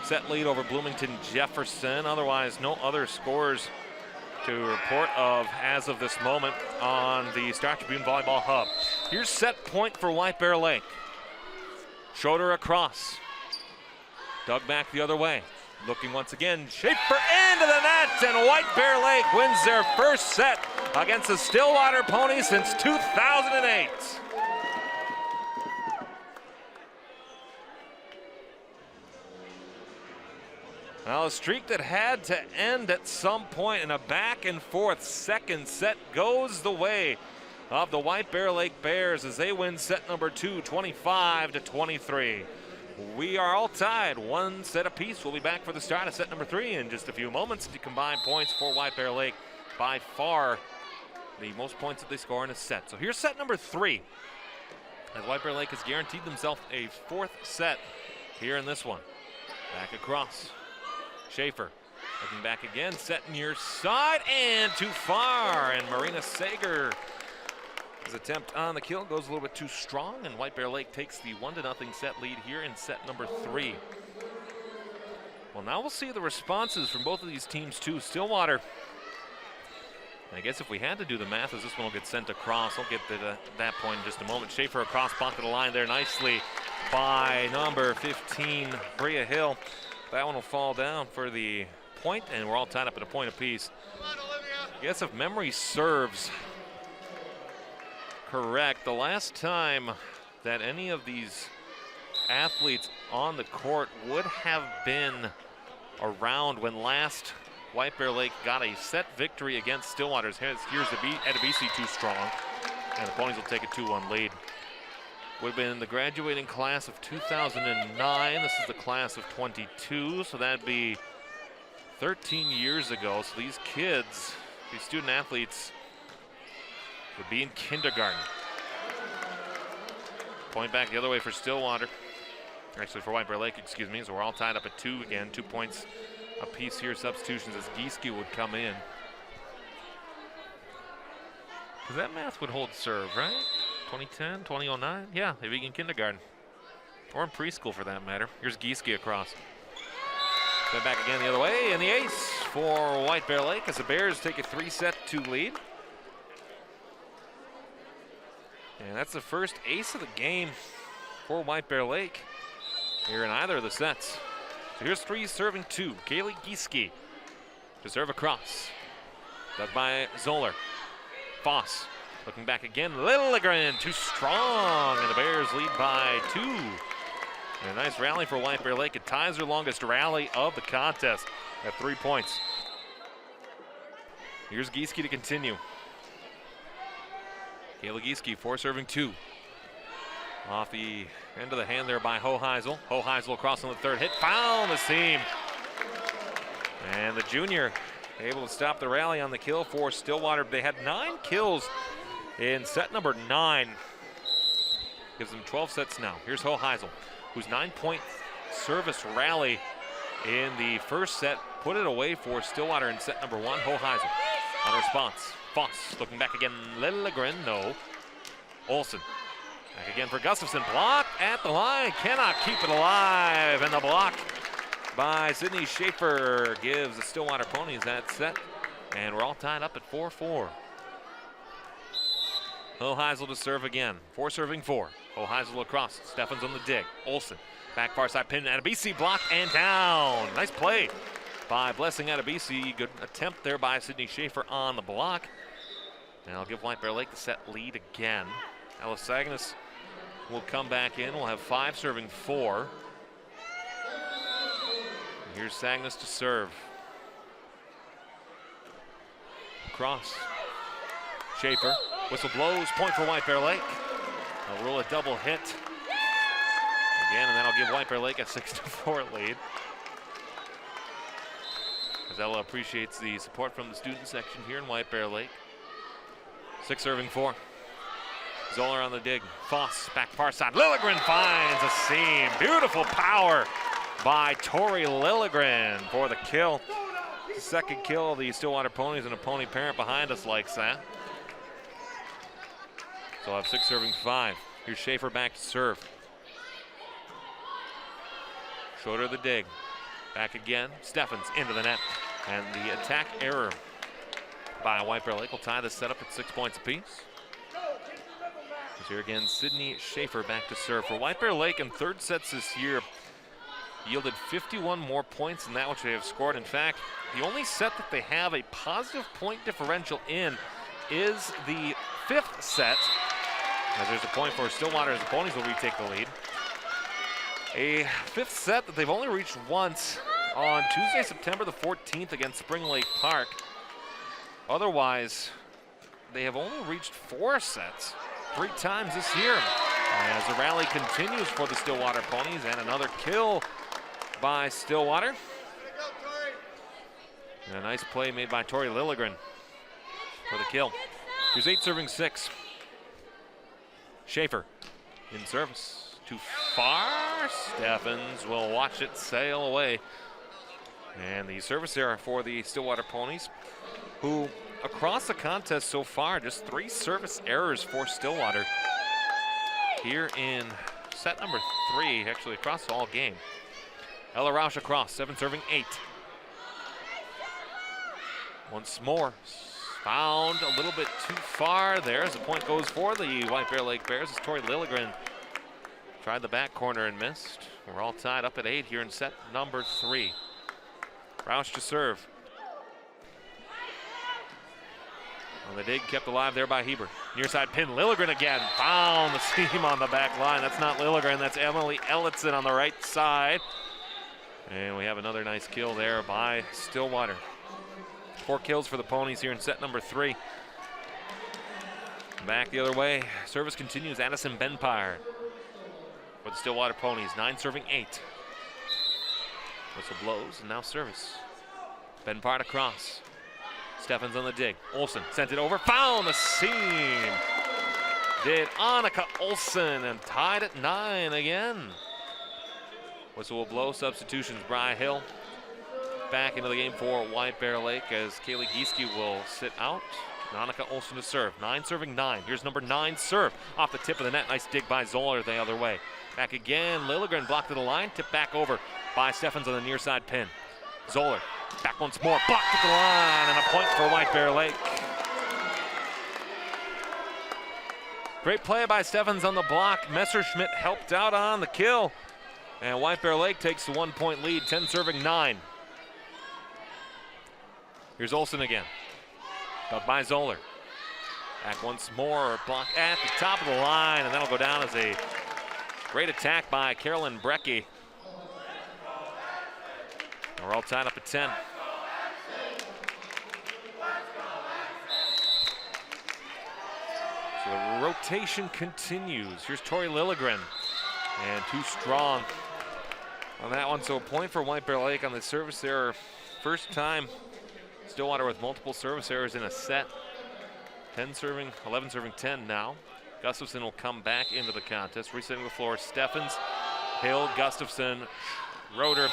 set lead over Bloomington Jefferson. Otherwise, no other scores to report of as of this moment on the Star Tribune Volleyball Hub. Here's set point for White Bear Lake. Schroeder across, dug back the other way. Looking once again, Schaefer into the net, and White Bear Lake wins their first set against the Stillwater Ponies since 2008. Now a streak that had to end at some point, in a back and forth second set goes the way of the White Bear Lake Bears as they win set number 2, 25-23. We are all tied, one set apiece. We'll be back for the start of set number 3 in just a few moments. The combined points for White Bear Lake, by far the most points that they score in a set. So here's set number 3, as White Bear Lake has guaranteed themselves a 4th set here in this one. Back across, Schaefer looking back again, set near side and too far, and Marina Sager, his attempt on the kill goes a little bit too strong, and White Bear Lake takes the 1-0 set lead here in set number 3. Well, now we'll see the responses from both of these teams too. Stillwater, I guess if we had to do the math, as this one will get sent across, I'll get to that point in just a moment. Schaefer across, bucket the line there nicely by number 15, Bria Hill. That one will fall down for the point, and we're all tied up at a point apiece. I guess if memory serves correct, the last time that any of these athletes on the court would have been around when last White Bear Lake got a set victory against Stillwater's. Here's Edebisi too strong, and the Ponies will take a 2-1 lead. Would have been the graduating class of 2009. This is the class of 22, so that'd be 13 years ago. So these kids, these student athletes, would be in kindergarten. Point back the other way for Stillwater. Actually, for White Bear Lake, excuse me. So we're all tied up at 2 again. 2 points apiece here. Substitutions as Gieske would come in. Because that math would hold serve, right? 2010, 2009? Yeah, they'd be in kindergarten. Or in preschool for that matter. Here's Gieske across. Then back again the other way, and the ace for White Bear Lake as the Bears take a 3-2 lead. And that's the first ace of the game for White Bear Lake here in either of the sets. So here's 3 serving 2. Kaylee Gieske to serve across. Dug by Zoller. Foss looking back again. Lilligren too strong, and the Bears lead by 2. And a nice rally for White Bear Lake. It ties their longest rally of the contest at 3 points. Here's Gieske to continue. Kayla Gieske, 4 serving 2. Off the end of the hand there by Hoheisel. Hoheisel across on the third hit, found the seam. And the junior able to stop the rally on the kill for Stillwater. They had 9 kills in set number 9. Gives them 12 sets now. Here's Hoheisel, whose 9-point service rally in the first set put it away for Stillwater in set number 1. Hoheisel on response. Foss looking back again. Lilligren, no. Olsen back again for Gustafson. Block at the line. Cannot keep it alive. And the block by Sydney Schaefer gives the Stillwater Ponies that set. And we're all tied up at 4-4. Hoheisel to serve again. 4 serving 4. Hoheisel across. Steffens on the dig. Olsen back far side pin. Adebisi block and down. Nice play by Blessing Adebisi. Good attempt there by Sydney Schaefer on the block. And I'll give White Bear Lake the set lead again. Alice Agnes will come back in. We'll have 5 serving 4. And here's Sagnas to serve. Cross. Schaefer. Whistle blows. Point for White Bear Lake. They'll roll a double hit. Again, and that'll give White Bear Lake a 6-4 lead. Ella appreciates the support from the student section here in White Bear Lake. 6 serving 4. Zoller on the dig. Foss back far side. Lilligren finds a seam. Beautiful power by Tori Lilligren for the kill. The second kill of the Stillwater Ponies, and a pony parent behind us likes that. So I'll have 6 serving 5. Here's Schaefer back to serve. Schroeder the dig. Back again. Steffens into the net. And the attack error by White Bear Lake will tie the setup at 6 points apiece. Here again, Sydney Schaefer back to serve. For White Bear Lake in third sets this year, yielded 51 more points than that which they have scored. In fact, the only set that they have a positive point differential in is the 5th set. As there's a point for Stillwater as the Ponies will retake the lead. A 5th set that they've only reached once on Tuesday, September the 14th against Spring Lake Park. Otherwise, they have only reached 4 sets 3 times this year. As the rally continues for the Stillwater Ponies, and another kill by Stillwater. And a nice play made by Tori Lilligren for the kill. Here's 8 serving 6. Schaefer in service. Too far. Steffens will watch it sail away. And the service error for the Stillwater Ponies, who across the contest so far, just 3 service errors for Stillwater here in set number 3, actually across all game. Ella Rausch across, 7 serving 8. Once more, found a little bit too far there as the point goes for the White Bear Lake Bears as Tori Lilligren tried the back corner and missed. We're all tied up at 8 here in set number 3. Rausch to serve. On the dig, kept alive there by Heber. Near side pin, Lilligren again. Found the seam on the back line. That's not Lilligren, that's Emily Ellitson on the right side. And we have another nice kill there by Stillwater. 4 kills for the Ponies here in set number 3. Back the other way, service continues. Addison Benpire for the Stillwater Ponies, 9 serving 8. Whistle blows, and now service. Benpart across. Steffens on the dig. Olsen sent it over, found the seam. Did Annika Olsen, and tied at 9 again. Whistle will blow, substitutions. Bri Hill back into the game for White Bear Lake as Kaylee Gieske will sit out. Annika Olsen to serve, 9 serving 9. Here's number 9 serve, off the tip of the net. Nice dig by Zoller the other way. Back again, Lilligren blocked to the line, tipped back over by Steffens on the near side pin. Zoller back once more, blocked at the line, and a point for White Bear Lake. Great play by Steffens on the block. Messerschmidt helped out on the kill. And White Bear Lake takes the 1-point lead, 10 serving 9. Here's Olsen again. Got by Zoller. Back once more, block at the top of the line, and that'll go down as a great attack by Carolyn Brecky. We're all tied up at 10. So the rotation continues. Here's Tori Lilligren, and too strong on that one. So a point for White Bear Lake on the service error. First time Stillwater with multiple service errors in a set. 10 serving, 11 serving 10 now. Gustafson will come back into the contest. Resetting the floor, Steffens, Hill, Gustafson, Schroeder,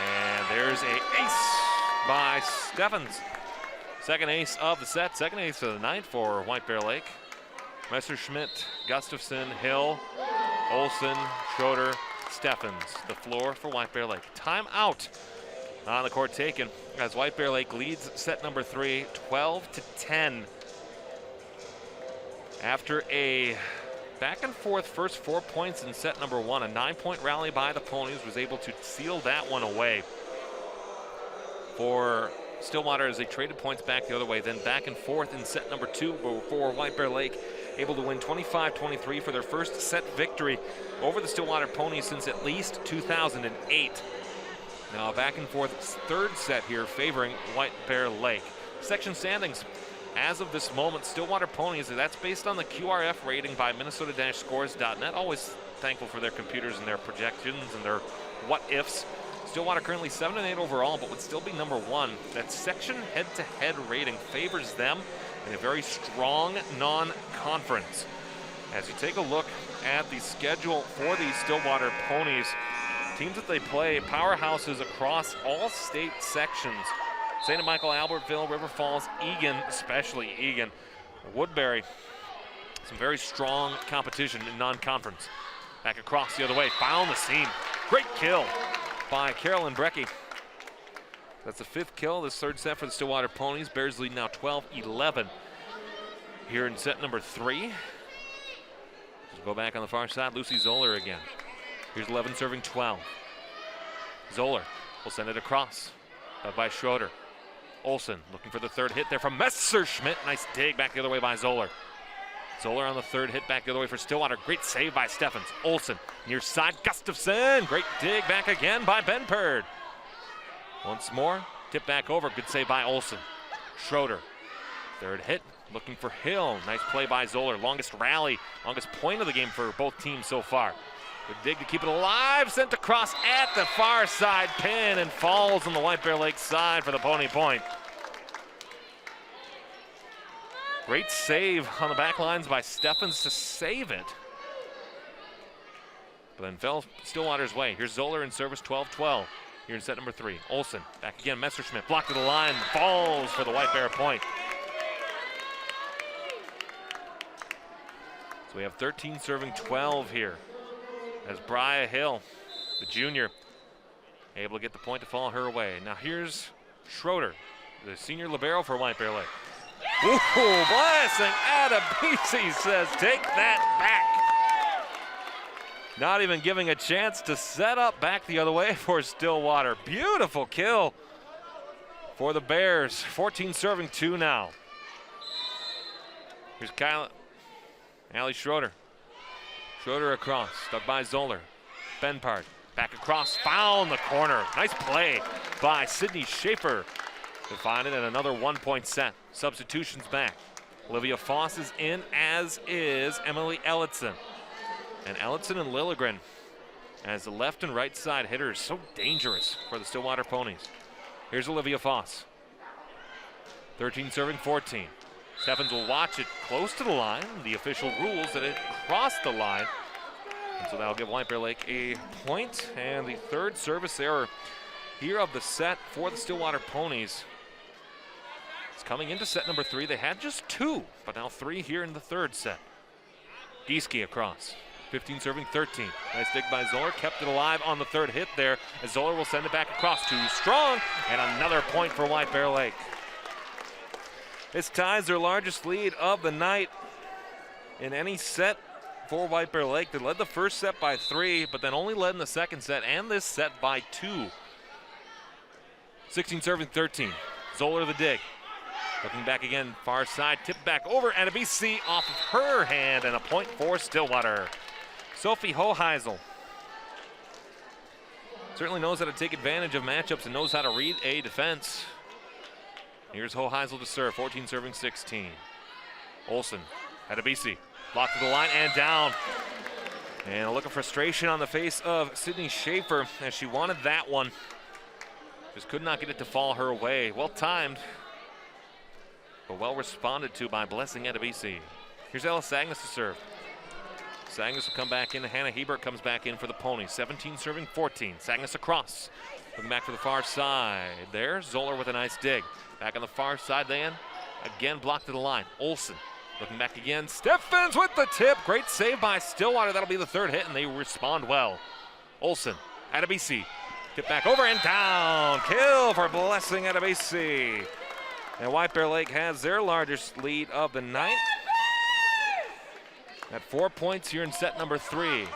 and there's a ace by Steffens. Second ace of the set, second ace of the night for White Bear Lake. Messerschmidt, Gustafson, Hill, Olsen, Schroeder, Steffens. The floor for White Bear Lake. Timeout on the court taken as White Bear Lake leads set number 3, 12-10. After a back and forth first 4 points in set number 1, a 9-point rally by the Ponies was able to seal that one away for Stillwater as they traded points back the other way. Then back and forth in set number 2 before White Bear Lake able to win 25-23 for their first set victory over the Stillwater Ponies since at least 2008. Now back and forth third set here favoring White Bear Lake. Section standings as of this moment, Stillwater Ponies, that's based on the QRF rating by Minnesota-scores.net. Always thankful for their computers and their projections and their what-ifs. Stillwater currently 7-8 overall, but would still be number 1. That section head-to-head rating favors them in a very strong non-conference. As you take a look at the schedule for these Stillwater Ponies, teams that they play, powerhouses across all state sections. St. Michael, Albertville, River Falls, Egan, especially Egan, Woodbury. Some very strong competition in non-conference. Back across the other way, found the seam. Great kill by Carolyn Brecky. That's the 5th kill this third set for the Stillwater Ponies. Bears lead now 12-11 here in set number 3. Just go back on the far side, Lucy Zoller again. Here's 11 serving 12. Zoller will send it across by Schroeder. Olsen looking for the third hit there from Messerschmidt. Nice dig back the other way by Zoller. Zoller on the third hit back the other way for Stillwater. Great save by Steffens. Olsen near side, Gustafson. Great dig back again by Benperd. Once more, tip back over. Good save by Olsen. Schroeder, third hit, looking for Hill. Nice play by Zoller. Longest rally, longest point of the game for both teams so far. Good dig to keep it alive. Sent across at the far side pin and falls on the White Bear Lake side for the Pony point. Great save on the back lines by Steffens to save it. But then fell Stillwater's way. Here's Zoller in service, 12-12. Here in set number 3. Olsen back again. Messerschmidt blocked to the line. Falls for the White Bear point. So we have 13 serving 12 here. As Bria Hill, the junior, able to get the point to fall her way. Now here's Schroeder, the senior libero for White Bear Lake. Ooh, blessing Adebisi says, take that back. Not even giving a chance to set up back the other way for Stillwater. Beautiful kill for the Bears. 14 serving 2 now. Here's Allie Schroeder. Schroeder across, stuck by Zoller. Benpard back across, found the corner. Nice play by Sydney Schaefer to find it in another 1-point set. Substitutions back. Olivia Foss is in, as is Emily Elliotson. And Elliotson and Lilligren as the left and right side hitters, so dangerous for the Stillwater Ponies. Here's Olivia Foss. 13 serving 14. Steffens will watch it close to the line. The official rules that it crossed the line. And so that'll give White Bear Lake a point. And the third service error here of the set for the Stillwater Ponies. It's coming into set number 3. They had just 2, but now 3 here in the third set. Gieske across. 15 serving 13. Nice dig by Zoller. Kept it alive on the third hit there. As Zoller will send it back across. Too strong. And another point for White Bear Lake. This ties their largest lead of the night. in any set for White Bear Lake. They led the first set by 3, but then only led in the second set and this set by 2. 16 serving 13. Zoller the dig. Looking back again, far side, tipped back over, and a BC off of her hand, and a point for Stillwater. Sophie Hoheisel certainly knows how to take advantage of matchups and knows how to read a defense. Here's Hoheisel to serve, 14 serving 16. Olsen at a BC, blocked to the line and down. And a look of frustration on the face of Sydney Schaefer as she wanted that one. Just could not get it to fall her way. Well timed, but well responded to by Blessing Edebisi. Here's Ellis Agnes to serve. Sagnes will come back in. Hannah Hebert comes back in for the Ponies. 17 serving 14. Sagnes across. Looking back for the far side there. Zoller with a nice dig. Back on the far side then. Again blocked to the line. Olsen looking back again. Steffens with the tip. Great save by Stillwater. That'll be the third hit, and they respond well. Olsen at a BC. Tip back over and down. Kill for Blessing at a BC. And White Bear Lake has their largest lead of the night at 4 points here in set number 3.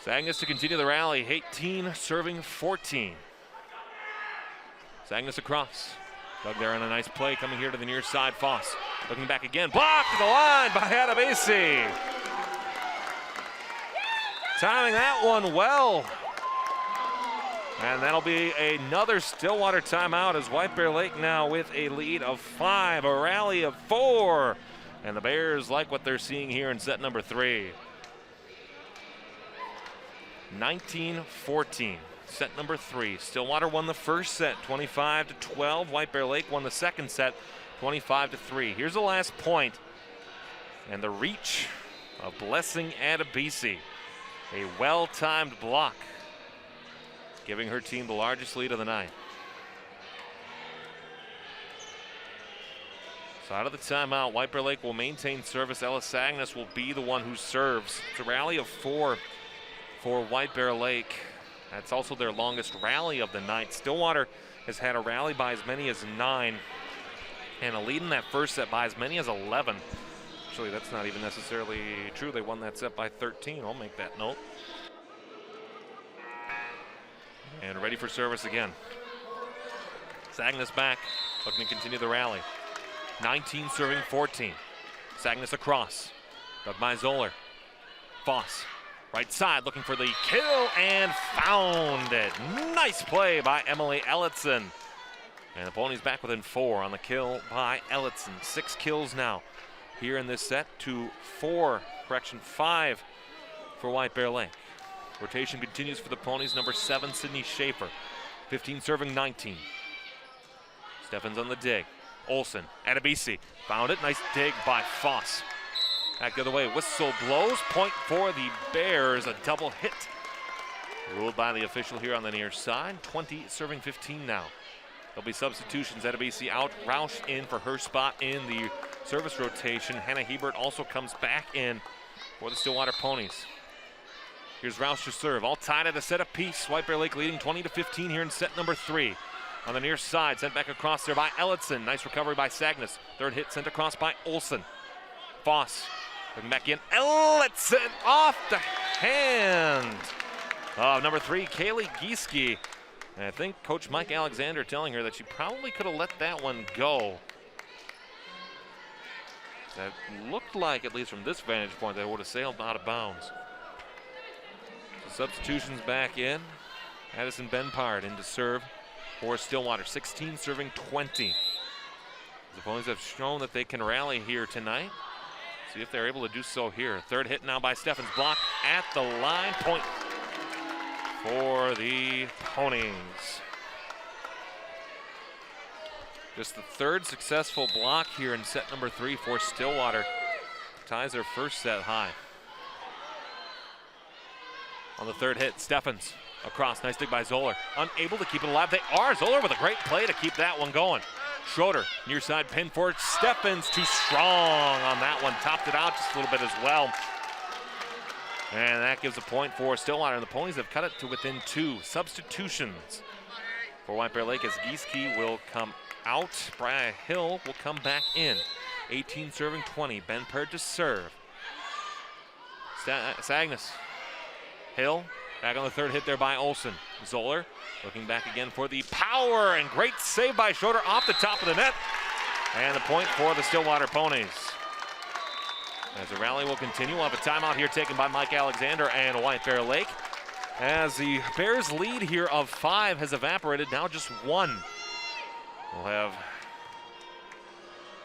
Sagnes to continue the rally, 18 serving 14. Sagnes across. Dug there on a nice play coming here to the near side. Foss looking back again. Blocked to the line by Adebisi. Timing that one well. And that'll be another Stillwater timeout as White Bear Lake now with a lead of 5, a rally of 4. And the Bears like what they're seeing here in set number 3. 19-14, set number 3. Stillwater won the first set, 25-12. White Bear Lake won the second set, 25-3. Here's the last point, and the reach of Blessing Adebisi. A well-timed block, giving her team the largest lead of the night. So out of the timeout, White Bear Lake will maintain service. Ellis Agnes will be the one who serves. It's a rally of 4 for White Bear Lake. That's also their longest rally of the night. Stillwater has had a rally by as many as 9 and a lead in that first set by as many as 11. Actually, that's not even necessarily true. They won that set by 13. I'll make that note. And ready for service again. Sagnes back, looking to continue the rally. 19 serving 14. Sagnes across. Dug by Zoller. Foss, right side, looking for the kill and found it. Nice play by Emily Elliotson. And the Ponies back within 4 on the kill by Elliotson. 6 kills now here in this set to 5 for White Bear Lake. Rotation continues for the Ponies. Number 7, Sydney Schaefer. 15 serving 19. Steffens on the dig. Olsen, Adebisi, found it. Nice dig by Foss. Back the other way, whistle blows. Point for the Bears, a double hit. Ruled by the official here on the near side. 20 serving 15 now. There'll be substitutions. Adebisi out, Roush in for her spot in the service rotation. Hannah Hebert also comes back in for the Stillwater Ponies. Here's Roush to serve, all tied at a set apiece. White Bear Lake leading 20-15 here in set number 3. On the near side, sent back across there by Elliotson. Nice recovery by Sagnes. Third hit sent across by Olsen. Foss, looking back in. Elliotson off the hand of number 3, Kaylee Gieske. And I think Coach Mike Alexander telling her that she probably could have let that one go. That looked like, at least from this vantage point, that it would have sailed out of bounds. So substitutions back in. Addison Benpard in to serve for Stillwater, 16 serving 20. The Ponies have shown that they can rally here tonight. See if they're able to do so here. Third hit now by Steffens, blocked at the line. Point for the Ponies. Just the third successful block here in set number 3 for Stillwater. Ties their first set high. On the third hit, Steffens across, nice dig by Zoller. Unable to keep it alive. They are. Zoller with a great play to keep that one going. Schroeder, near side pin for Steffens. Too strong on that one. Topped it out just a little bit as well. And that gives a point for Stillwater. And the Ponies have cut it to within 2. Substitutions for White Bear Lake as Gieske will come out. Brian Hill will come back in. 18 serving 20. Benpard to serve. Sagnas. Hill back on the third hit there by Olsen. Zoller looking back again for the power, and great save by Schroeder off the top of the net. And the point for the Stillwater Ponies. As the rally will continue, we'll have a timeout here taken by Mike Alexander and White Bear Lake. As the Bears' lead here of 5 has evaporated, now just 1. We'll have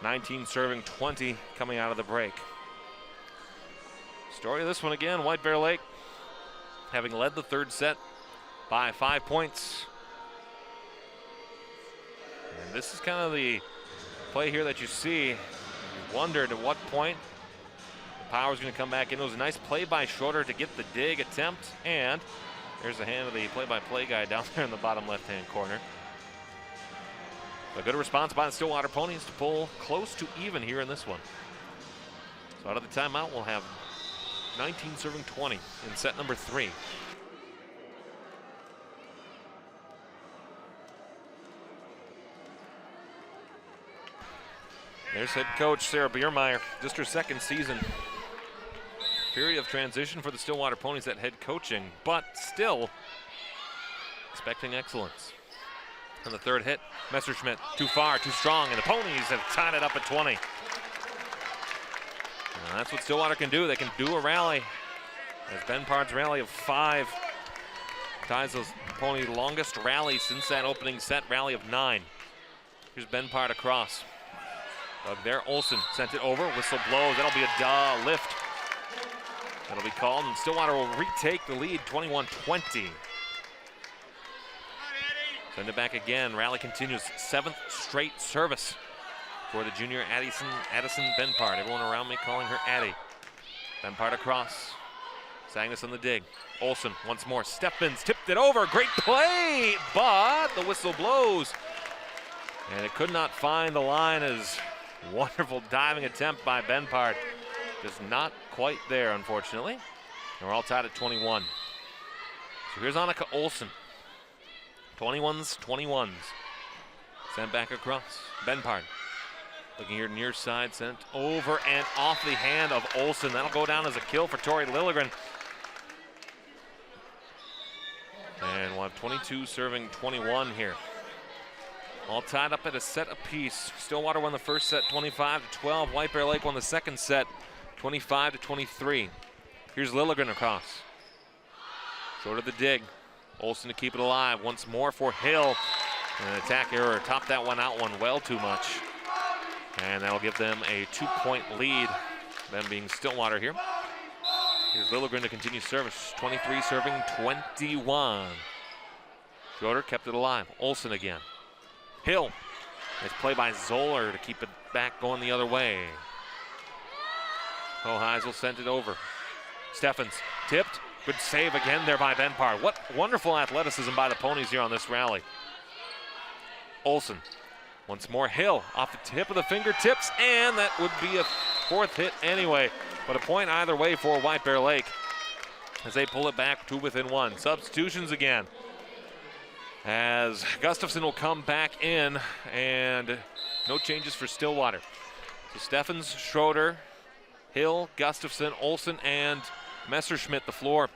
19 serving 20 coming out of the break. Story of this one again, White Bear Lake having led the third set by 5 points. And this is kind of the play here that you see. You wondered at what point the power's going to come back in. It was a nice play by Schroeder to get the dig attempt, and there's the hand of the play-by-play guy down there in the bottom left-hand corner. A good response by the Stillwater Ponies to pull close to even here in this one. So out of the timeout, we'll have 19 serving 20 in set number 3. There's head coach Sarah Biermeyer, just her second season. Period of transition for the Stillwater Ponies at head coaching, but still expecting excellence. On the third hit, Messerschmidt too far, too strong, and the Ponies have tied it up at 20. And that's what Stillwater can do. They can do a rally. As Benpard's rally of 5 ties the Pony longest rally since that opening set rally of 9. Here's Benpard across. Dug there, Olsen sent it over, whistle blows, that'll be a lift. That'll be called, and Stillwater will retake the lead, 21-20. Send it back again, rally continues, 7th straight service for the junior Addison Benpard. Everyone around me calling her Addie. Benpard across, Sagnas on the dig. Olsen once more, Steffens tipped it over, great play, but the whistle blows. And it could not find the line as wonderful diving attempt by Benpard. Just not quite there, unfortunately. And we're all tied at 21. So here's Annika Olsen. 21s. Sent back across. Benpard looking here near side, sent over and off the hand of Olsen. That'll go down as a kill for Tori Lilligren. And we'll have 22 serving 21 here. All tied up at a set apiece. Stillwater won the first set 25-12. White Bear Lake won the second set 25-23. Here's Lilligren across. Short of the dig. Olsen to keep it alive once more for Hill. And an attack error. Topped that one out well too much. And that'll give them a 2-point lead. Them being Stillwater here. Here's Lilligren to continue service. 23 serving 21. Schroeder kept it alive. Olsen again. Hill. Nice play by Zoller to keep it back going the other way. Hoheisel sent it over. Steffens tipped. Good save again there by Benpard. What wonderful athleticism by the Ponies here on this rally. Olsen. Once more, Hill off the tip of the fingertips, and that would be a 4th hit anyway. But a point either way for White Bear Lake as they pull it back to within 1. Substitutions again, as Gustafson will come back in, and no changes for Stillwater. So Steffens, Schroeder, Hill, Gustafson, Olsen, and Messerschmidt the floor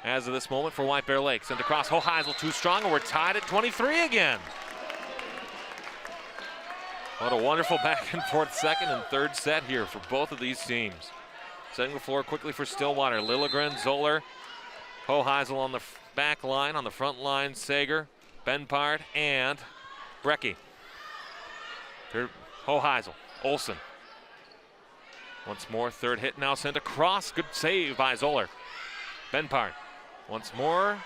as of this moment for White Bear Lake. Sent across, Hoheisel too strong, and we're tied at 23 again. What a wonderful back and forth second and third set here for both of these teams. Setting the floor quickly for Stillwater. Lilligren, Zoller, Hoheisel on the back line, on the front line, Sager, Benpard, and Brecky. Hoheisel, Olsen. Once more, third hit now sent across. Good save by Zoller. Benpard, once more,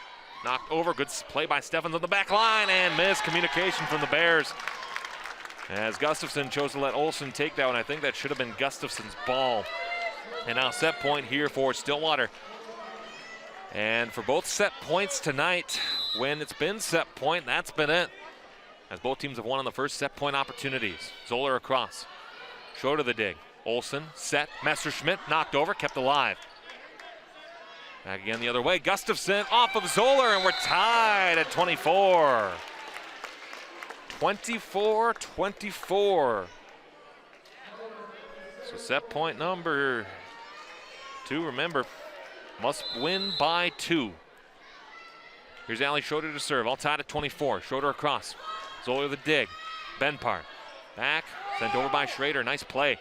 knocked over. Good play by Steffens on the back line, and miscommunication from the Bears. As Gustafson chose to let Olsen take that one. I think that should have been Gustafson's ball. And now set point here for Stillwater. And for both set points tonight, when it's been set point, that's been it. As both teams have won on the first set point opportunities. Zoller across. Short of the dig. Olsen set. Messerschmidt knocked over, kept alive. Back again the other way. Gustafson off of Zoller, and we're tied at 24. 24-24. So set point number 2, remember, must win by 2. Here's Allie Schroeder to serve, all tied at 24. Schroeder across, Zoller the dig. Benpart, back, sent over by Schrader, nice play.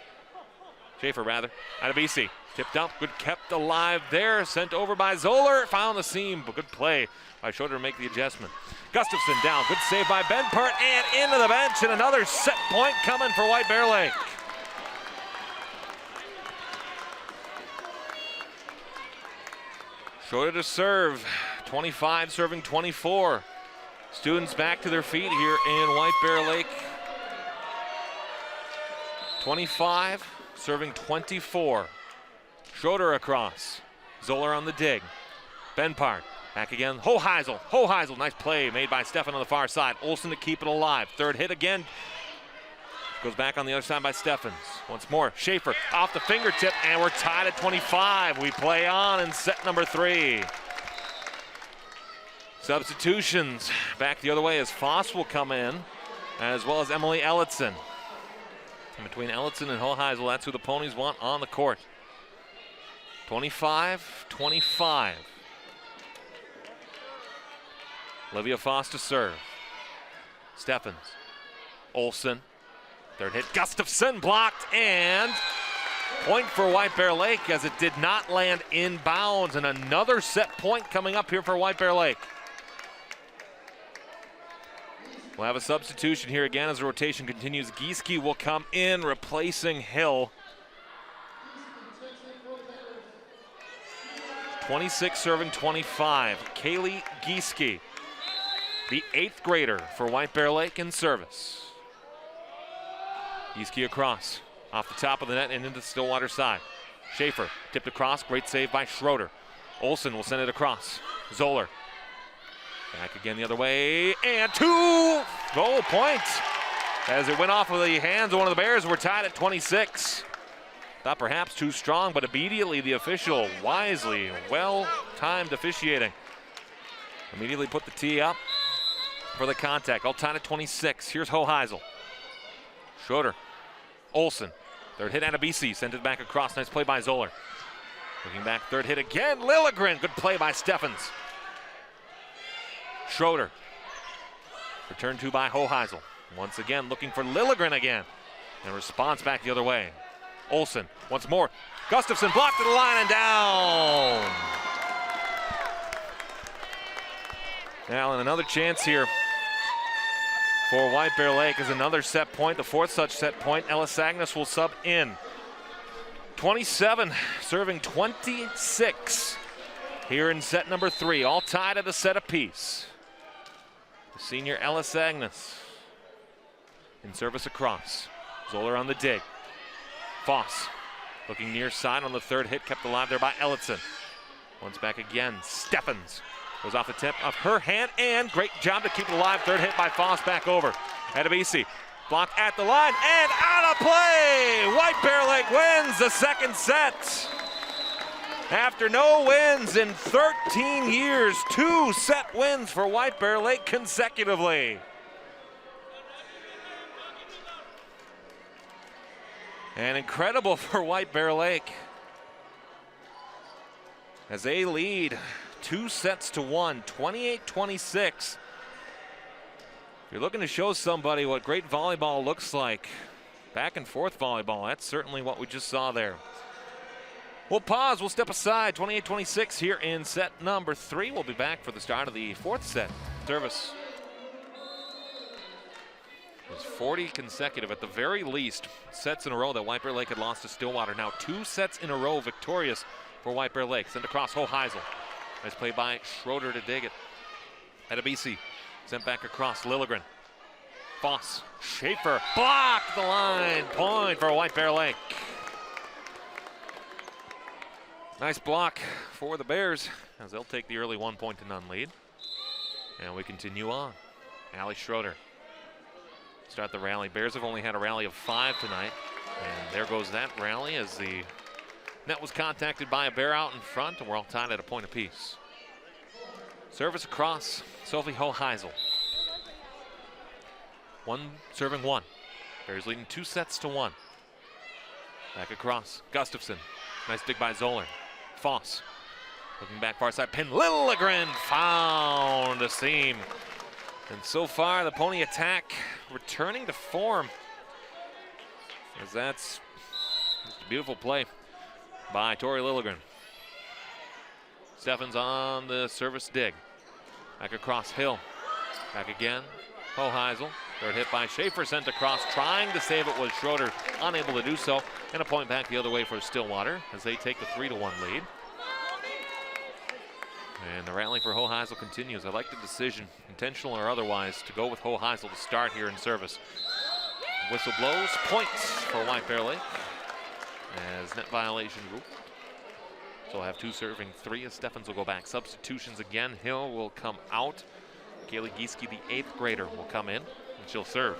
Schaefer rather, out of BC. Tipped up, good kept alive there, sent over by Zoller, found the seam, but good play by Schroeder to make the adjustment. Gustafson down, good save by Benpart, and into the bench, and another set point coming for White Bear Lake. Schroeder to serve, 25 serving 24. Students back to their feet here in White Bear Lake. 25 serving 24. Schroeder across. Zoller on the dig. Benpart back again. Hoheisel, nice play made by Stefan on the far side. Olsen to keep it alive. Third hit again. Goes back on the other side by Steffens. Once more, Schaefer off the fingertip, and we're tied at 25. We play on in set number 3. Substitutions back the other way as Foss will come in, as well as Emily Elliotson. And between Elliotson and Hoheisel, that's who the Ponies want on the court. 25-25. Olivia Foss to serve. Steffens. Olsen. Third hit, Gustafson blocked, and point for White Bear Lake as it did not land inbounds, and another set point coming up here for White Bear Lake. We'll have a substitution here again as the rotation continues. Gieske will come in, replacing Hill. 26 serving 25. Kaylee Gieske, the 8th grader for White Bear Lake in service. Gieske across, off the top of the net and into the Stillwater side. Schaefer tipped across, great save by Schroeder. Olsen will send it across. Zoller back again the other way, and 2 goal points as it went off of the hands of one of the Bears. We're tied at 26. Thought perhaps too strong, but immediately the official wisely, well-timed officiating, immediately put the tee up for the contact. All tied at 26. Here's Hoheisel. Schroeder, Olsen, third hit out of BC, sent it back across. Nice play by Zoller. Looking back, third hit again. Lilligren, good play by Steffens. Schroeder, returned to by Hoheisel. Once again, looking for Lilligren again. And response back the other way. Olsen, once more. Gustafson blocked to the line and down. Now, and another chance here for White Bear Lake is another set point, the 4th such set point. Ellis Agnes will sub in. 27 serving 26 here in set number 3, all tied at a set apiece. The senior Ellis Agnes in service across. Zoller on the dig. Foss looking near side on the third hit, kept alive there by Elliotson. Once back again, Steffens goes off the tip of her hand, and great job to keep it alive. Third hit by Foss back over. Adebisi blocked at the line and out of play. White Bear Lake wins the second set. After no wins in 13 years, 2 set wins for White Bear Lake consecutively. And incredible for White Bear Lake as they lead 2-1, 28-26. If you're looking to show somebody what great volleyball looks like, back and forth volleyball, that's certainly what we just saw there. We'll pause, we'll step aside. 28-26 here in set number 3. We'll be back for the start of the 4th set. Service. It was 40 consecutive, at the very least, sets in a row that White Bear Lake had lost to Stillwater. Now 2 sets in a row victorious for White Bear Lake. Sent across Hoheisel. Nice play by Schroeder to dig it. Adebisi sent back across. Lilligren. Foss. Schaefer blocked the line. Point for White Bear Lake. Nice block for the Bears as they'll take the early 1-0 lead. And we continue on. Allie Schroeder start the rally. Bears have only had a rally of 5 tonight. And there goes that rally as the net was contacted by a Bear out in front, and we're all tied at a point apiece. Service across, Sophie Hoheisel. Serving 1. Bears leading 2-1. Back across, Gustafson. Nice dig by Zoller. Foss. Looking back far side, pin. Lilligren found a seam. And so far, the Pony attack returning to form. As that's just a beautiful play by Tori Lilligren. Steffens on the service dig. Back across, Hill. Back again, Hoheisel. Third hit by Schaefer, sent across, trying to save it was Schroeder, unable to do so. And a point back the other way for Stillwater as they take the 3-1 lead. And the rally for Hoheisel continues. I like the decision, intentional or otherwise, to go with Hoheisel to start here in service. Whistle blows, points for White Bear Lake as net violation rule. So we'll have 2 serving 3 as Steffens will go back. Substitutions again. Hill will come out. Kaylee Gieske, the 8th grader, will come in and she'll serve.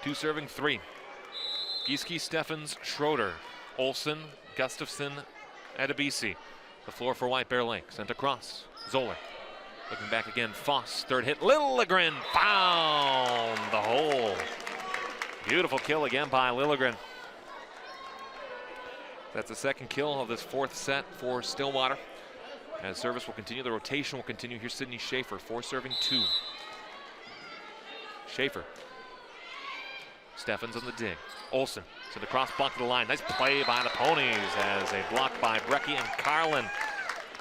2 serving 3. Gieske, Steffens, Schroeder, Olsen, Gustafson, Adebisi. The floor for White Bear Lake. Sent across. Zoller. Looking back again. Foss. Third hit. Lilligren found the hole. Beautiful kill again by Lilligren. That's the second kill of this 4th set for Stillwater. As service will continue, the rotation will continue. Here's Sydney Schaefer, 4 serving 2. Schaefer. Steffens on the dig. Olsen to the cross block to the line. Nice play by the Ponies as a block by Brecky and Carlin.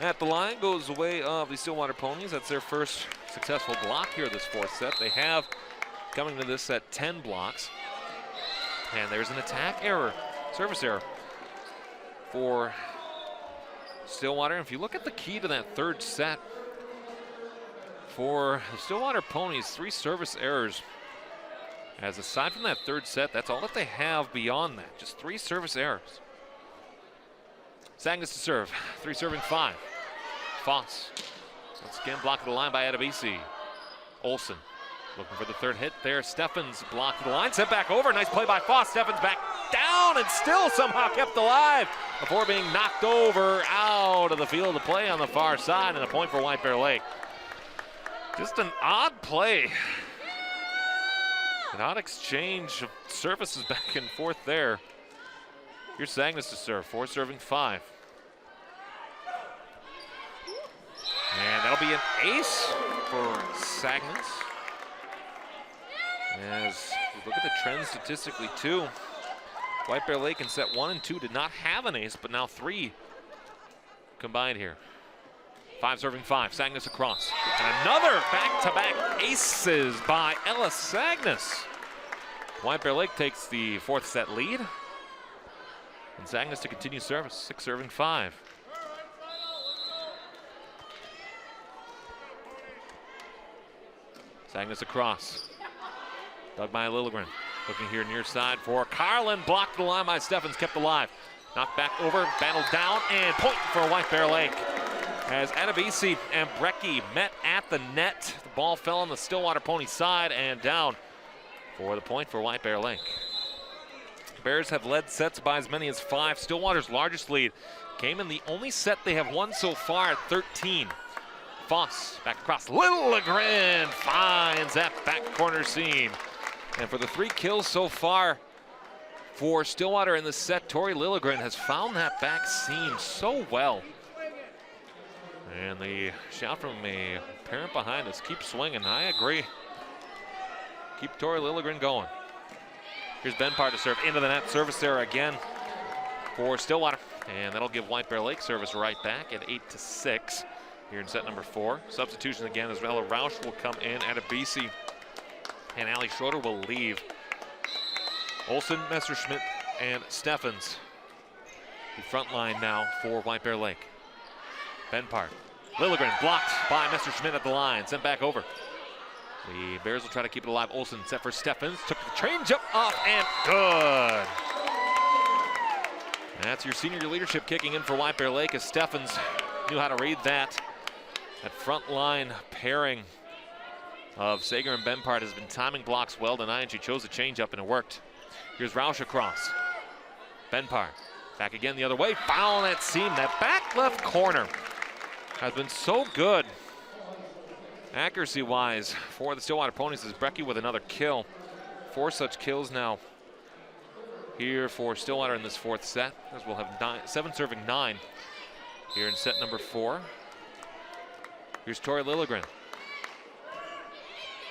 At the line goes the way of the Stillwater Ponies. That's their first successful block here this 4th set. They have, coming to this set, 10 blocks. And there's an attack error, service error for Stillwater. And if you look at the key to that 3rd set, for the Stillwater Ponies, 3 service errors. As aside from that 3rd set, that's all that they have beyond that. Just 3 service errors. Sagnas to serve. 3 serving 5. Foss. Once again, blocked to the line by Adebisi. Olsen looking for the 3rd hit there. Steffens blocked to the line. Sent back over. Nice play by Foss. Steffens back down and still somehow kept alive before being knocked over out of the field of play on the far side, and a point for White Bear Lake. Just an odd play. An odd exchange of services back and forth there. Here's Sagnas to serve, 4 serving 5. And that'll be an ace for Sagnas. As we look at the trend statistically too, White Bear Lake in set 1 and 2 did not have an ace, but now 3 combined here. 5 serving 5, Sagnas across. And another back-to-back aces by Ella Sagnas. White Bear Lake takes the 4th set lead. And Sagnas to continue service, 6 serving 5. Sagnas across. Dug by Lilligren. Looking here near side for Carlin. Blocked the line by Steffens, kept alive. Knocked back over, battled down, and point for White Bear Lake. As Adebisi and Brecky met at the net. The ball fell on the Stillwater Pony side and down for the point for White Bear Lake. Bears have led sets by as many as 5. Stillwater's largest lead came in the only set they have won so far at 13. Foss back across. Lilligren finds that back corner seam. And for the 3 kills so far for Stillwater in the set, Tori Lilligren has found that back seam so well. And the shout from a parent behind us, keep swinging. I agree. Keep Tori Lilligren going. Here's Benpar to serve into the net. Service error again for Stillwater. And that'll give White Bear Lake service right back at 8-6 here in set number 4. Substitution again as Ella Rausch will come in. Adebisi and Allie Schroeder will leave. Olsen, Messerschmidt, and Steffens. The front line now for White Bear Lake. Benpar. Lilligren blocked by Messerschmidt at the line. Sent back over. The Bears will try to keep it alive. Olsen set for Steffens. Took the change up off and good. That's your senior leadership kicking in for White Bear Lake as Steffens knew how to read that. That front line pairing of Sager and Benpart has been timing blocks well tonight, and she chose a change up and it worked. Here's Rausch across. Benpart back again the other way. Foul that seam. That back left corner has been so good accuracy-wise for the Stillwater Ponies as Brecky with another kill. 4 such kills now here for Stillwater in this fourth set, as we'll have 7 serving 9 here in set number 4. Here's Tori Lilligren.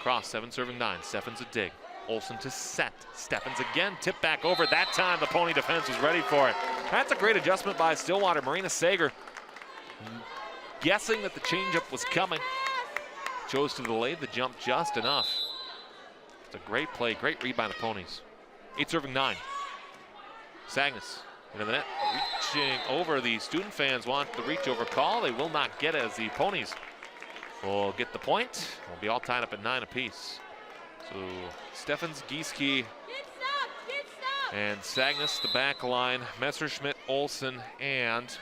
Cross, 7 serving 9. Steffens a dig. Olsen to set. Steffens again, tip back over. That time the Pony defense was ready for it. That's a great adjustment by Stillwater. Marina Sager guessing that the changeup was coming. Chose to delay the jump just enough. It's a great play, great read by the Ponies. 8 serving 9. Sagnas into the net, reaching over. The student fans want the reach over call. They will not get it as the Ponies will get the point. We'll be all tied up at 9 apiece. So Steffens, Gieske, and Sagnas, the back line. Messerschmidt, Olsen, and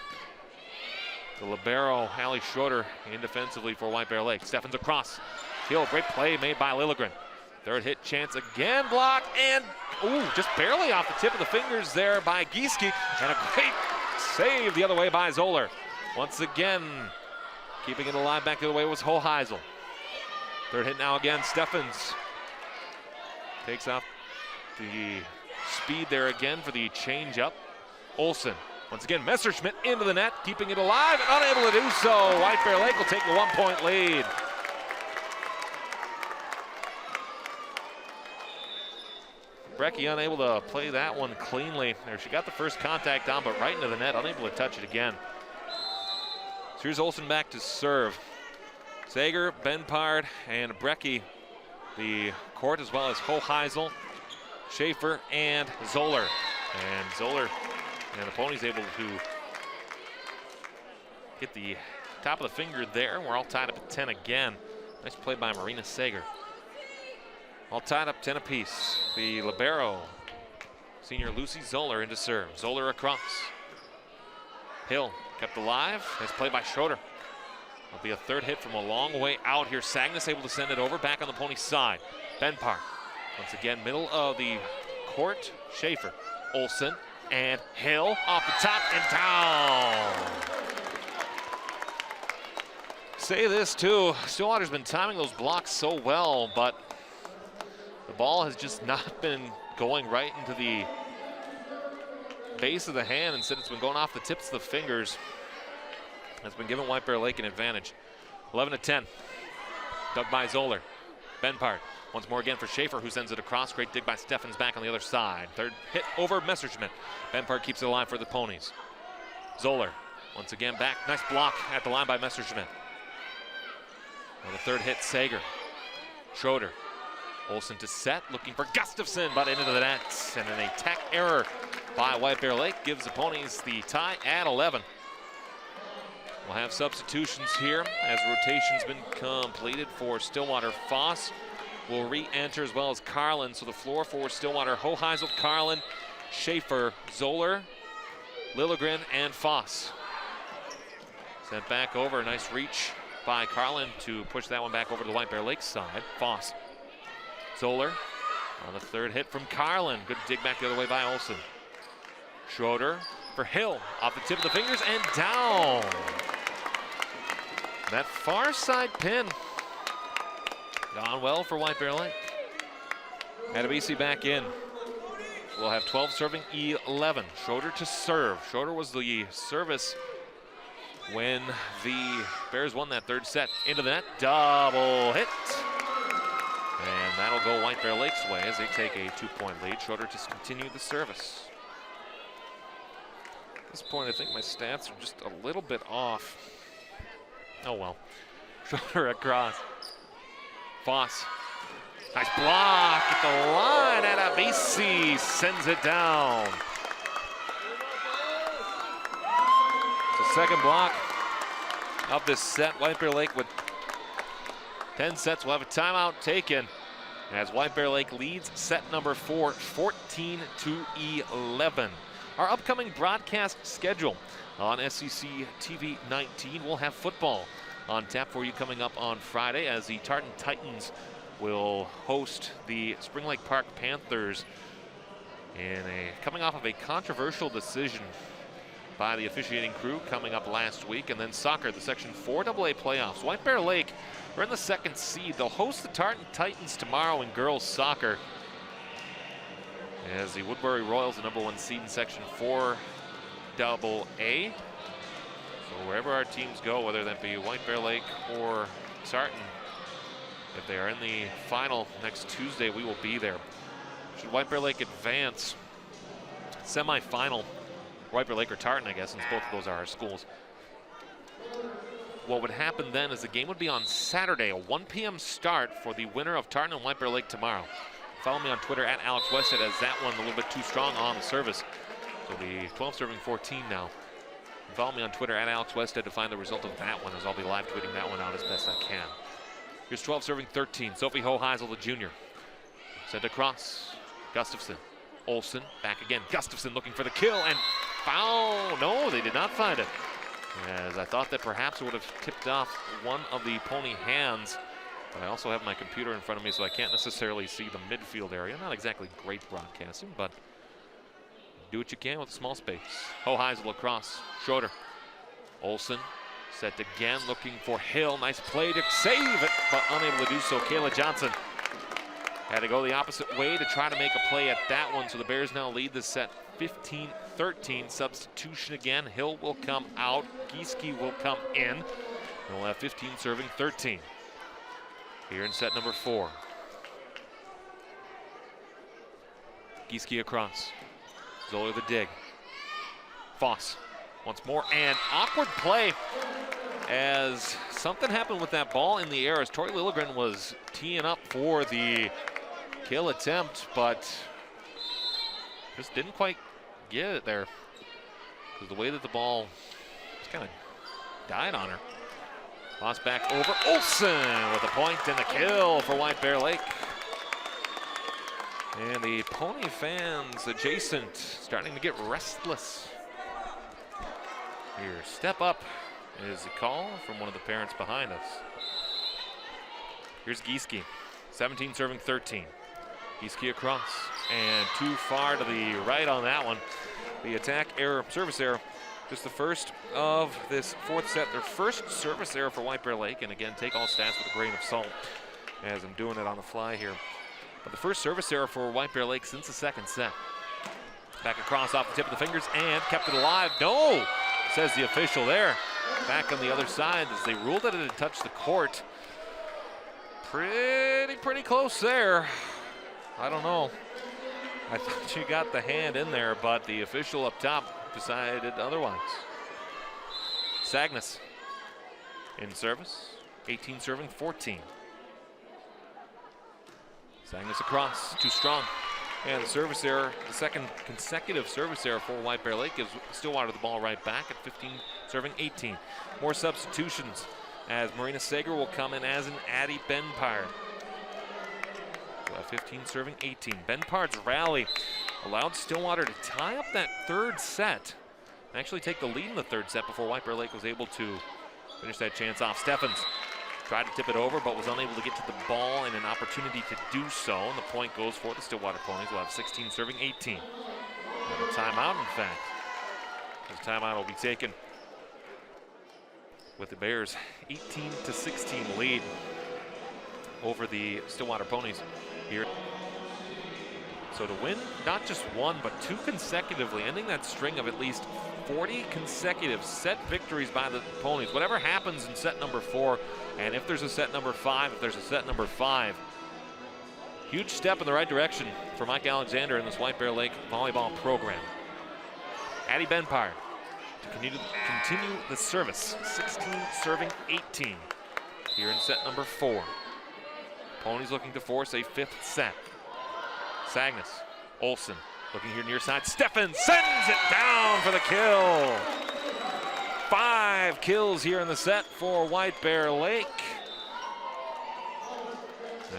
the libero, Hallie Schroeder, in defensively for White Bear Lake. Steffens across. Hill, great play made by Lilligren. Third hit chance again, blocked, and just barely off the tip of the fingers there by Gieske, and a great save the other way by Zoller. Once again, keeping it alive back the other way was Hoheisel. Third hit now again, Steffens. Takes off the speed there again for the changeup. Olsen, once again, Messerschmidt into the net, keeping it alive and unable to do so. White Bear Lake will take a 1-point lead. Brecky unable to play that one cleanly. There, she got the first contact on, but right into the net, unable to touch it again. So here's Olsen back to serve. Sager, Benpard, and Brecky the court, as well as Hoheisel, Schaefer, and Zoller. And Zoller and the Ponies able to get the top of the finger there. We're all tied up at 10 again. Nice play by Marina Sager. All tied up 10 apiece. The libero, senior Lucy Zoller, into serve. Zoller across. Hill kept alive. Nice play by Schroeder. It'll be a third hit from a long way out here. Sagnas able to send it over, back on the Pony side. Benpar, once again, middle of the court. Schaefer, Olsen, and Hill off the top and down. Say this too, Stillwater's been timing those blocks so well, but the ball has just not been going right into the base of the hand. Instead, it's been going off the tips of the fingers. That's been giving White Bear Lake an advantage. 11-10. Dug by Zoller. Benpard. Once more again for Schaefer, who sends it across. Great dig by Steffens back on the other side. Third hit over Messerschmidt. Benpard keeps it alive for the Ponies. Zoller once again back. Nice block at the line by Messerschmidt. On the third hit, Sager. Schroeder. Olsen to set, looking for Gustafson, but into the net. And an attack error by White Bear Lake gives the Ponies the tie at 11. We'll have substitutions here as rotation's been completed for Stillwater. Foss will re-enter, as well as Carlin. So the floor for Stillwater: Hoheisel, Carlin, Schaefer, Zoller, Lilligren, and Foss. Sent back over, nice reach by Carlin to push that one back over to the White Bear Lake side. Foss, Zoller on the third hit from Carlin. Good dig back the other way by Olsen. Schroeder for Hill, off the tip of the fingers and down. That far side pin gone well for White Bear Lake. Adebisi back in. We'll have 12 serving 11. Schroeder to serve. Schroeder was the service when the Bears won that third set. Into the net, double hit. And that'll go White Bear Lake's way as they take a 2-point lead. Schroeder just continued the service. At this point, I think my stats are just a little bit off. Oh well. Schroeder across. Foss. Nice block at the line. Adebisi sends it down. It's the second block of this set. White Bear Lake with 10 sets will have a timeout taken as White Bear Lake leads set number 4, 14-11. Our upcoming broadcast schedule on SEC TV 19, we'll have football on tap for you coming up on Friday as the Tartan Titans will host the Spring Lake Park Panthers coming off of a controversial decision by the officiating crew coming up last week. And then soccer, the Section 4 AA playoffs. White Bear Lake are in the second seed. They'll host the Tartan Titans tomorrow in girls soccer. as the Woodbury Royals, the #1 seed in Section 4AA. So wherever our teams go, whether that be White Bear Lake or Sarton, if they are in the final next Tuesday, we will be there. Should White Bear Lake advance, semi-final, White Bear Lake or Tartan, I guess, since both of those are our schools. What would happen then is the game would be on Saturday, a 1 p.m. start for the winner of Tartan and White Bear Lake tomorrow. Follow me on Twitter at Alex Westhead, as that one a little bit too strong on the service. So the 12 serving 14 now. Follow me on Twitter at Alex Westhead to find the result of that one, as I'll be live tweeting that one out as best I can. Here's 12 serving 13, Sophie Hoheisel, the junior. Sent across, Gustafson. Olsen back again, Gustafson looking for the kill, and foul. No, they did not find it. As I thought that perhaps it would have tipped off one of the Pony hands, but I also have my computer in front of me, so I can't necessarily see the midfield area. Not exactly great broadcasting, but do what you can with a small space. Hoheisel across, Schroeder. Olsen set again, looking for Hill. Nice play to save it, but unable to do so. Kayla Johnson had to go the opposite way to try to make a play at that one, so the Bears now lead the set 15-13. Substitution again. Hill will come out. Gieske will come in. And we'll have 15 serving 13. Here in set number 4. Gieske across. Zoller the dig. Foss once more, and awkward play as something happened with that ball in the air as Tori Lilligren was teeing up for the kill attempt, but just didn't quite get it there because the way that the ball just kind of died on her. Toss back over, Olsen with a point and a kill for White Bear Lake. And the Pony fans adjacent starting to get restless. Here, step up is the call from one of the parents behind us. Here's Gieske, 17 serving 13. Gieske across, and too far to the right on that one. The attack error, service error, just the first of this fourth set. Their first service error for White Bear Lake, and again, take all stats with a grain of salt as I'm doing it on the fly here. But the first service error for White Bear Lake since the second set. Back across off the tip of the fingers and kept it alive. No, says the official there. Back on the other side as they ruled that it had touched the court. Pretty close there. I don't know. I thought you got the hand in there, but the official up top decided otherwise. Sagnes in service, 18 serving 14. Sagnes across, too strong. And the service error, the second consecutive service error for White Bear Lake, gives Stillwater the ball right back at 15 serving 18. More substitutions as Marina Sager will come in as an Addie Benpire. 15 serving 18. Benpard's rally allowed Stillwater to tie up that third set, actually take the lead in the third set before White Bear Lake was able to finish that chance off. Steffens tried to tip it over, but was unable to get to the ball and an opportunity to do so. And the point goes for the Stillwater Ponies. We'll have 16 serving 18. And a timeout, in fact. This timeout will be taken with the Bears 18-16 lead over the Stillwater Ponies here. So to win not just one, but two consecutively, ending that string of at least 40 consecutive set victories by the Ponies. Whatever happens in set number 4, and if there's a set number 5, if there's a set number 5, huge step in the right direction for Mike Alexander in this White Bear Lake volleyball program. Addie Benpire to continue the service, 16 serving 18 here in set number 4. Ponies looking to force a 5th set. Sagnes, Olsen looking here near side. Steffens sends it down for the kill. 5 kills here in the set for White Bear Lake.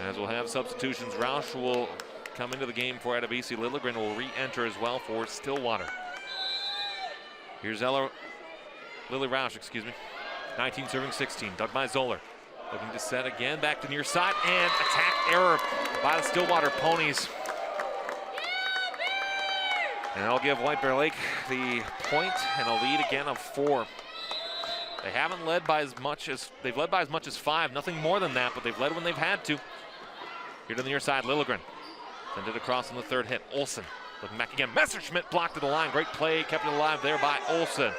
As we'll have substitutions, Roush will come into the game for Adebisi. Lilligren will re-enter as well for Stillwater. Here's Lily Roush, 19 serving 16. Dug by Zoller. Looking to set again, back to near side, and attack error by the Stillwater Ponies. And that'll give White Bear Lake the point and a lead again of 4. They haven't led by as much as, they've led by as much as 5, nothing more than that, but they've led when they've had to. Here to the near side, Lilligren. Send it across on the third hit, Olsen. Looking back again, Messerschmidt blocked to the line. Great play, kept it alive there by Olsen.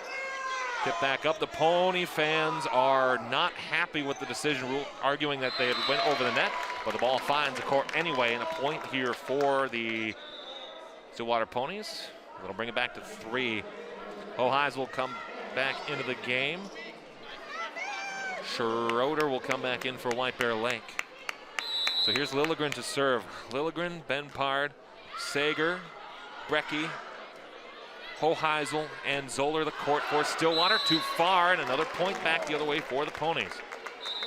Tip back up. The Pony fans are not happy with the decision rule, arguing that they had went over the net, but the ball finds the court anyway, and a point here for the Stillwater Ponies. That'll bring it back to 3. Hoheisel will come back into the game. Schroeder will come back in for White Bear Lake. So here's Lilligren to serve. Lilligren, Benpard, Sager, Brecky, Hoheisel, and Zoller the court for Stillwater. Too far, and another point back the other way for the Ponies.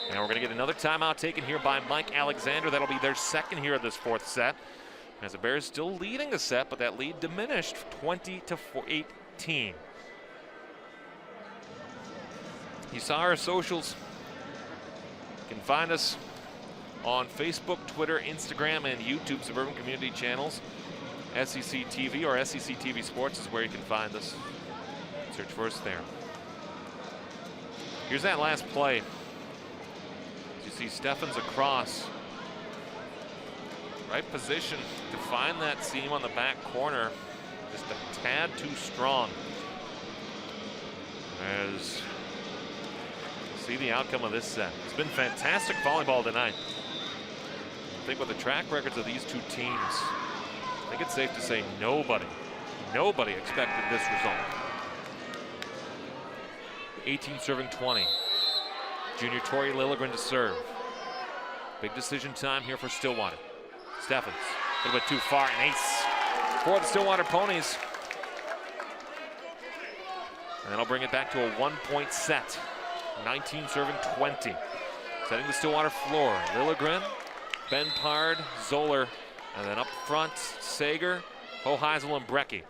And we're going to get another timeout taken here by Mike Alexander. That'll be their second here of this 4th set. As the Bears still leading the set, but that lead diminished 20-18. You saw our socials. You can find us on Facebook, Twitter, Instagram, and YouTube, Suburban Community Channels. SEC TV or SEC TV Sports is where you can find us. Search for us there. Here's that last play. As you see Steffens across. Right position to find that seam on the back corner. Just a tad too strong. As we'll see the outcome of this set. It's been fantastic volleyball tonight. I think with the track records of these two teams, I think it's safe to say nobody expected this result. 18 serving 20. Junior Tori Lilligren to serve. Big decision time here for Stillwater. Steffens, a little bit too far, an ace for the Stillwater Ponies. And that'll bring it back to a 1-point set. 19 serving 20. Setting the Stillwater floor. Lilligren, Benpard, Zoller, and then up front, Sager, Hoheisel, and Brecky.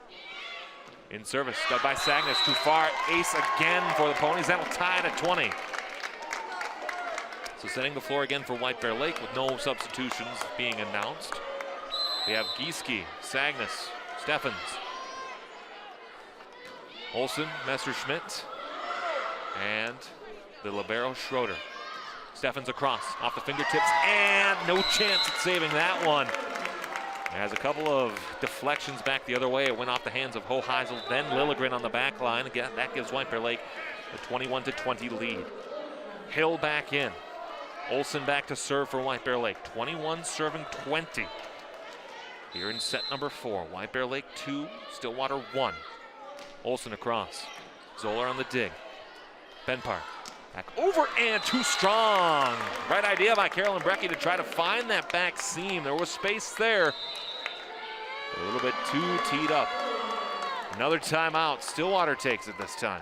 In service, got by Sagnas, too far. Ace again for the Ponies. That'll tie it at 20. So setting the floor again for White Bear Lake with no substitutions being announced. We have Gieske, Sagnas, Steffens, Olsen, Messerschmidt, and the libero Schroeder. Steffens across, off the fingertips, and no chance at saving that one. Has a couple of deflections back the other way. It went off the hands of Hoheisel, then Lilligren on the back line. Again, that gives White Bear Lake a 21-20 lead. Hill back in. Olsen back to serve for White Bear Lake. 21 serving 20. Here in set number 4. White Bear Lake 2, Stillwater 1. Olsen across. Zoller on the dig. Benpard back over and too strong. Right idea by Carolyn Brecky to try to find that back seam. There was space there. A little bit too teed up. Another timeout. Stillwater takes it this time.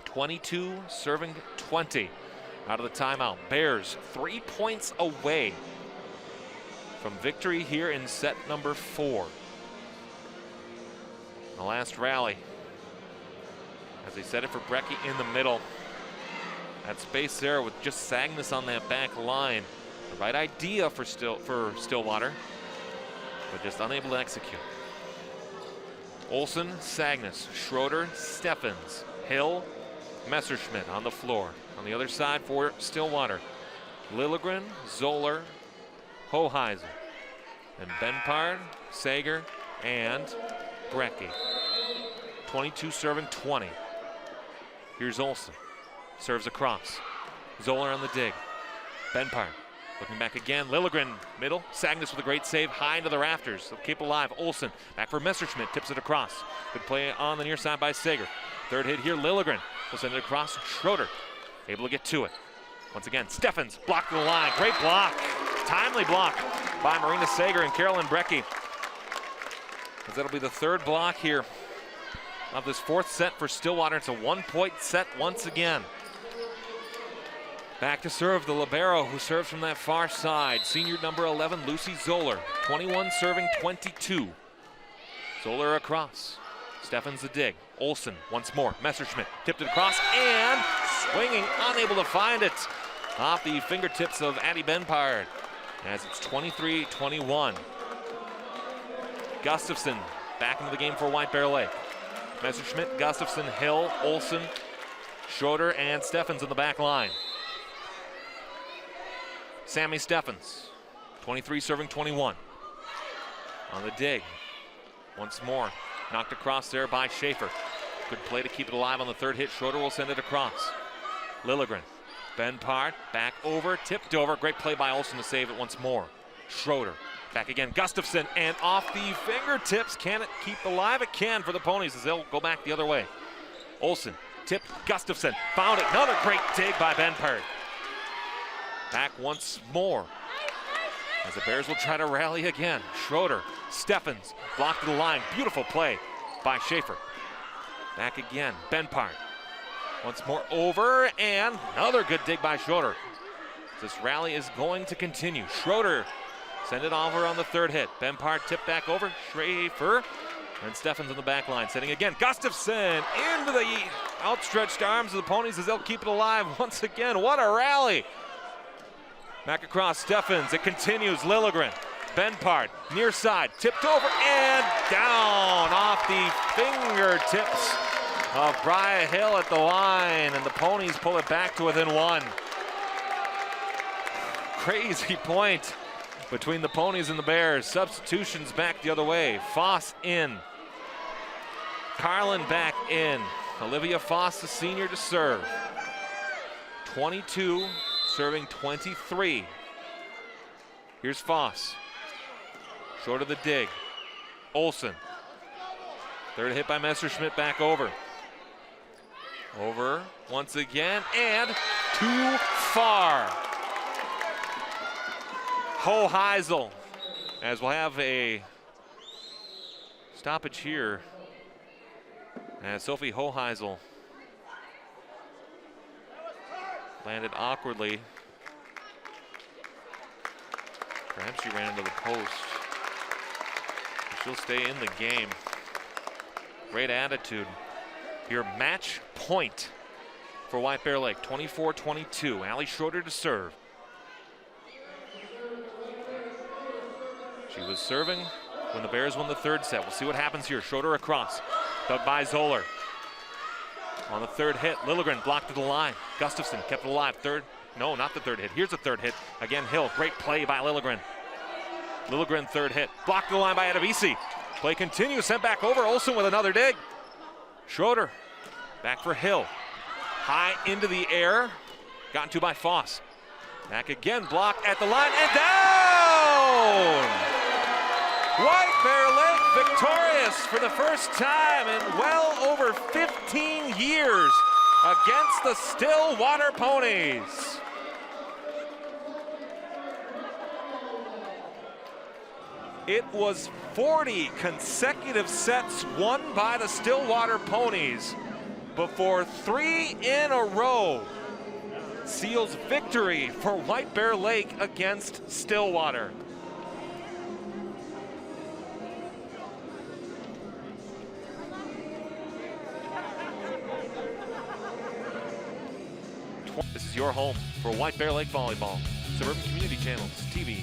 22 serving 20 out of the timeout. Bears 3 points away from victory here in set number 4. The last rally, as they set it for Brecky in the middle. That space there with just Sagnas on that back line. The right idea for Stillwater, but just unable to execute. Olsen, Sagnas, Schroeder, Steffens, Hill, Messerschmidt on the floor. On the other side for Stillwater, Lilligren, Zoller, Hoheisel, and Benpard, Sager, and Brecky. 22 serving 20. Here's Olsen. Serves across. Zoller on the dig. Benpard looking back again. Lilligren middle. Sagnas with a great save high into the rafters. They'll keep alive. Olsen back for Messerschmidt. Tips it across. Good play on the near side by Sager. Third hit here. Lilligren will send it across. Schroeder able to get to it. Once again, Steffens blocked the line. Great block. Timely block by Marina Sager and Carolyn Brecky. As that'll be the third block here of this 4th set for Stillwater. It's a 1-point set once again. Back to serve the libero, who serves from that far side. Senior number 11, Lucy Zoller. 21 serving 22. Zoller across. Steffens the dig. Olsen once more. Messerschmidt tipped it across and swinging, unable to find it. Off the fingertips of Addie Benpard. As it's 23-21. Gustafson back into the game for White Bear Lake. Messerschmidt, Gustafson, Hill, Olsen, Schroeder, and Steffens in the back line. Sammy Steffens, 23 serving 21. On the dig, Once more, knocked across there by Schaefer. Good play to keep it alive on the third hit. Schroeder will send it across. Liljegren, Benpart, back over, tipped over. Great play by Olsen to save it once more. Schroeder, back again. Gustafsson, and off the fingertips. Can it keep alive? It can for the Ponies as they'll go back the other way. Olsen, tipped, Gustafsson, found it. Another great dig by Benpart. Back once more as the Bears will try to rally again. Schroeder, Steffens, blocked to the line. Beautiful play by Schaefer. Back again, Benpart. Once more over, and another good dig by Schroeder. This rally is going to continue. Schroeder send it over on the third hit. Benpart tipped back over, Schaefer, and Steffens on the back line. Setting again, Gustafsson into the outstretched arms of the Ponies as they'll keep it alive once again. What a rally! Back across, Steffens, it continues, Liljegren, Benpart, near side, tipped over and down off the fingertips of Brian Hill at the line, and the Ponies pull it back to within one. Crazy point between the Ponies and the Bears. Substitutions back the other way. Foss in. Carlin back in. Olivia Foss, the senior, to serve. 22. Serving 23. Here's Foss. Short of the dig. Olsen. Third hit by Messerschmidt, back over. Over once again, and too far. Hoheisel, as we'll have a stoppage here. As Sophie Hoheisel landed awkwardly. Perhaps she ran into the post. She'll stay in the game. Great attitude. Your match point for White Bear Lake, 24-22. Allie Schroeder to serve. She was serving when the Bears won the third set. We'll see what happens here. Schroeder across, dug by Zoller. On the third hit, Liljegren blocked to the line. Gustafsson kept it alive. No, not the third hit. Here's the third hit. Again, Hill, great play by Liljegren. Liljegren, third hit. Blocked to the line by Adebisi. Play continues, sent back over. Olsen with another dig. Schroeder, back for Hill. High into the air, gotten to by Foss. Back again, blocked at the line, and down! White Bear Lake victorious for the first time in well over 15 years against the Stillwater Ponies. It was 40 consecutive sets won by the Stillwater Ponies before 3 in a row seals victory for White Bear Lake against Stillwater. This is your home for White Bear Lake Volleyball. Suburban Community Channels TV.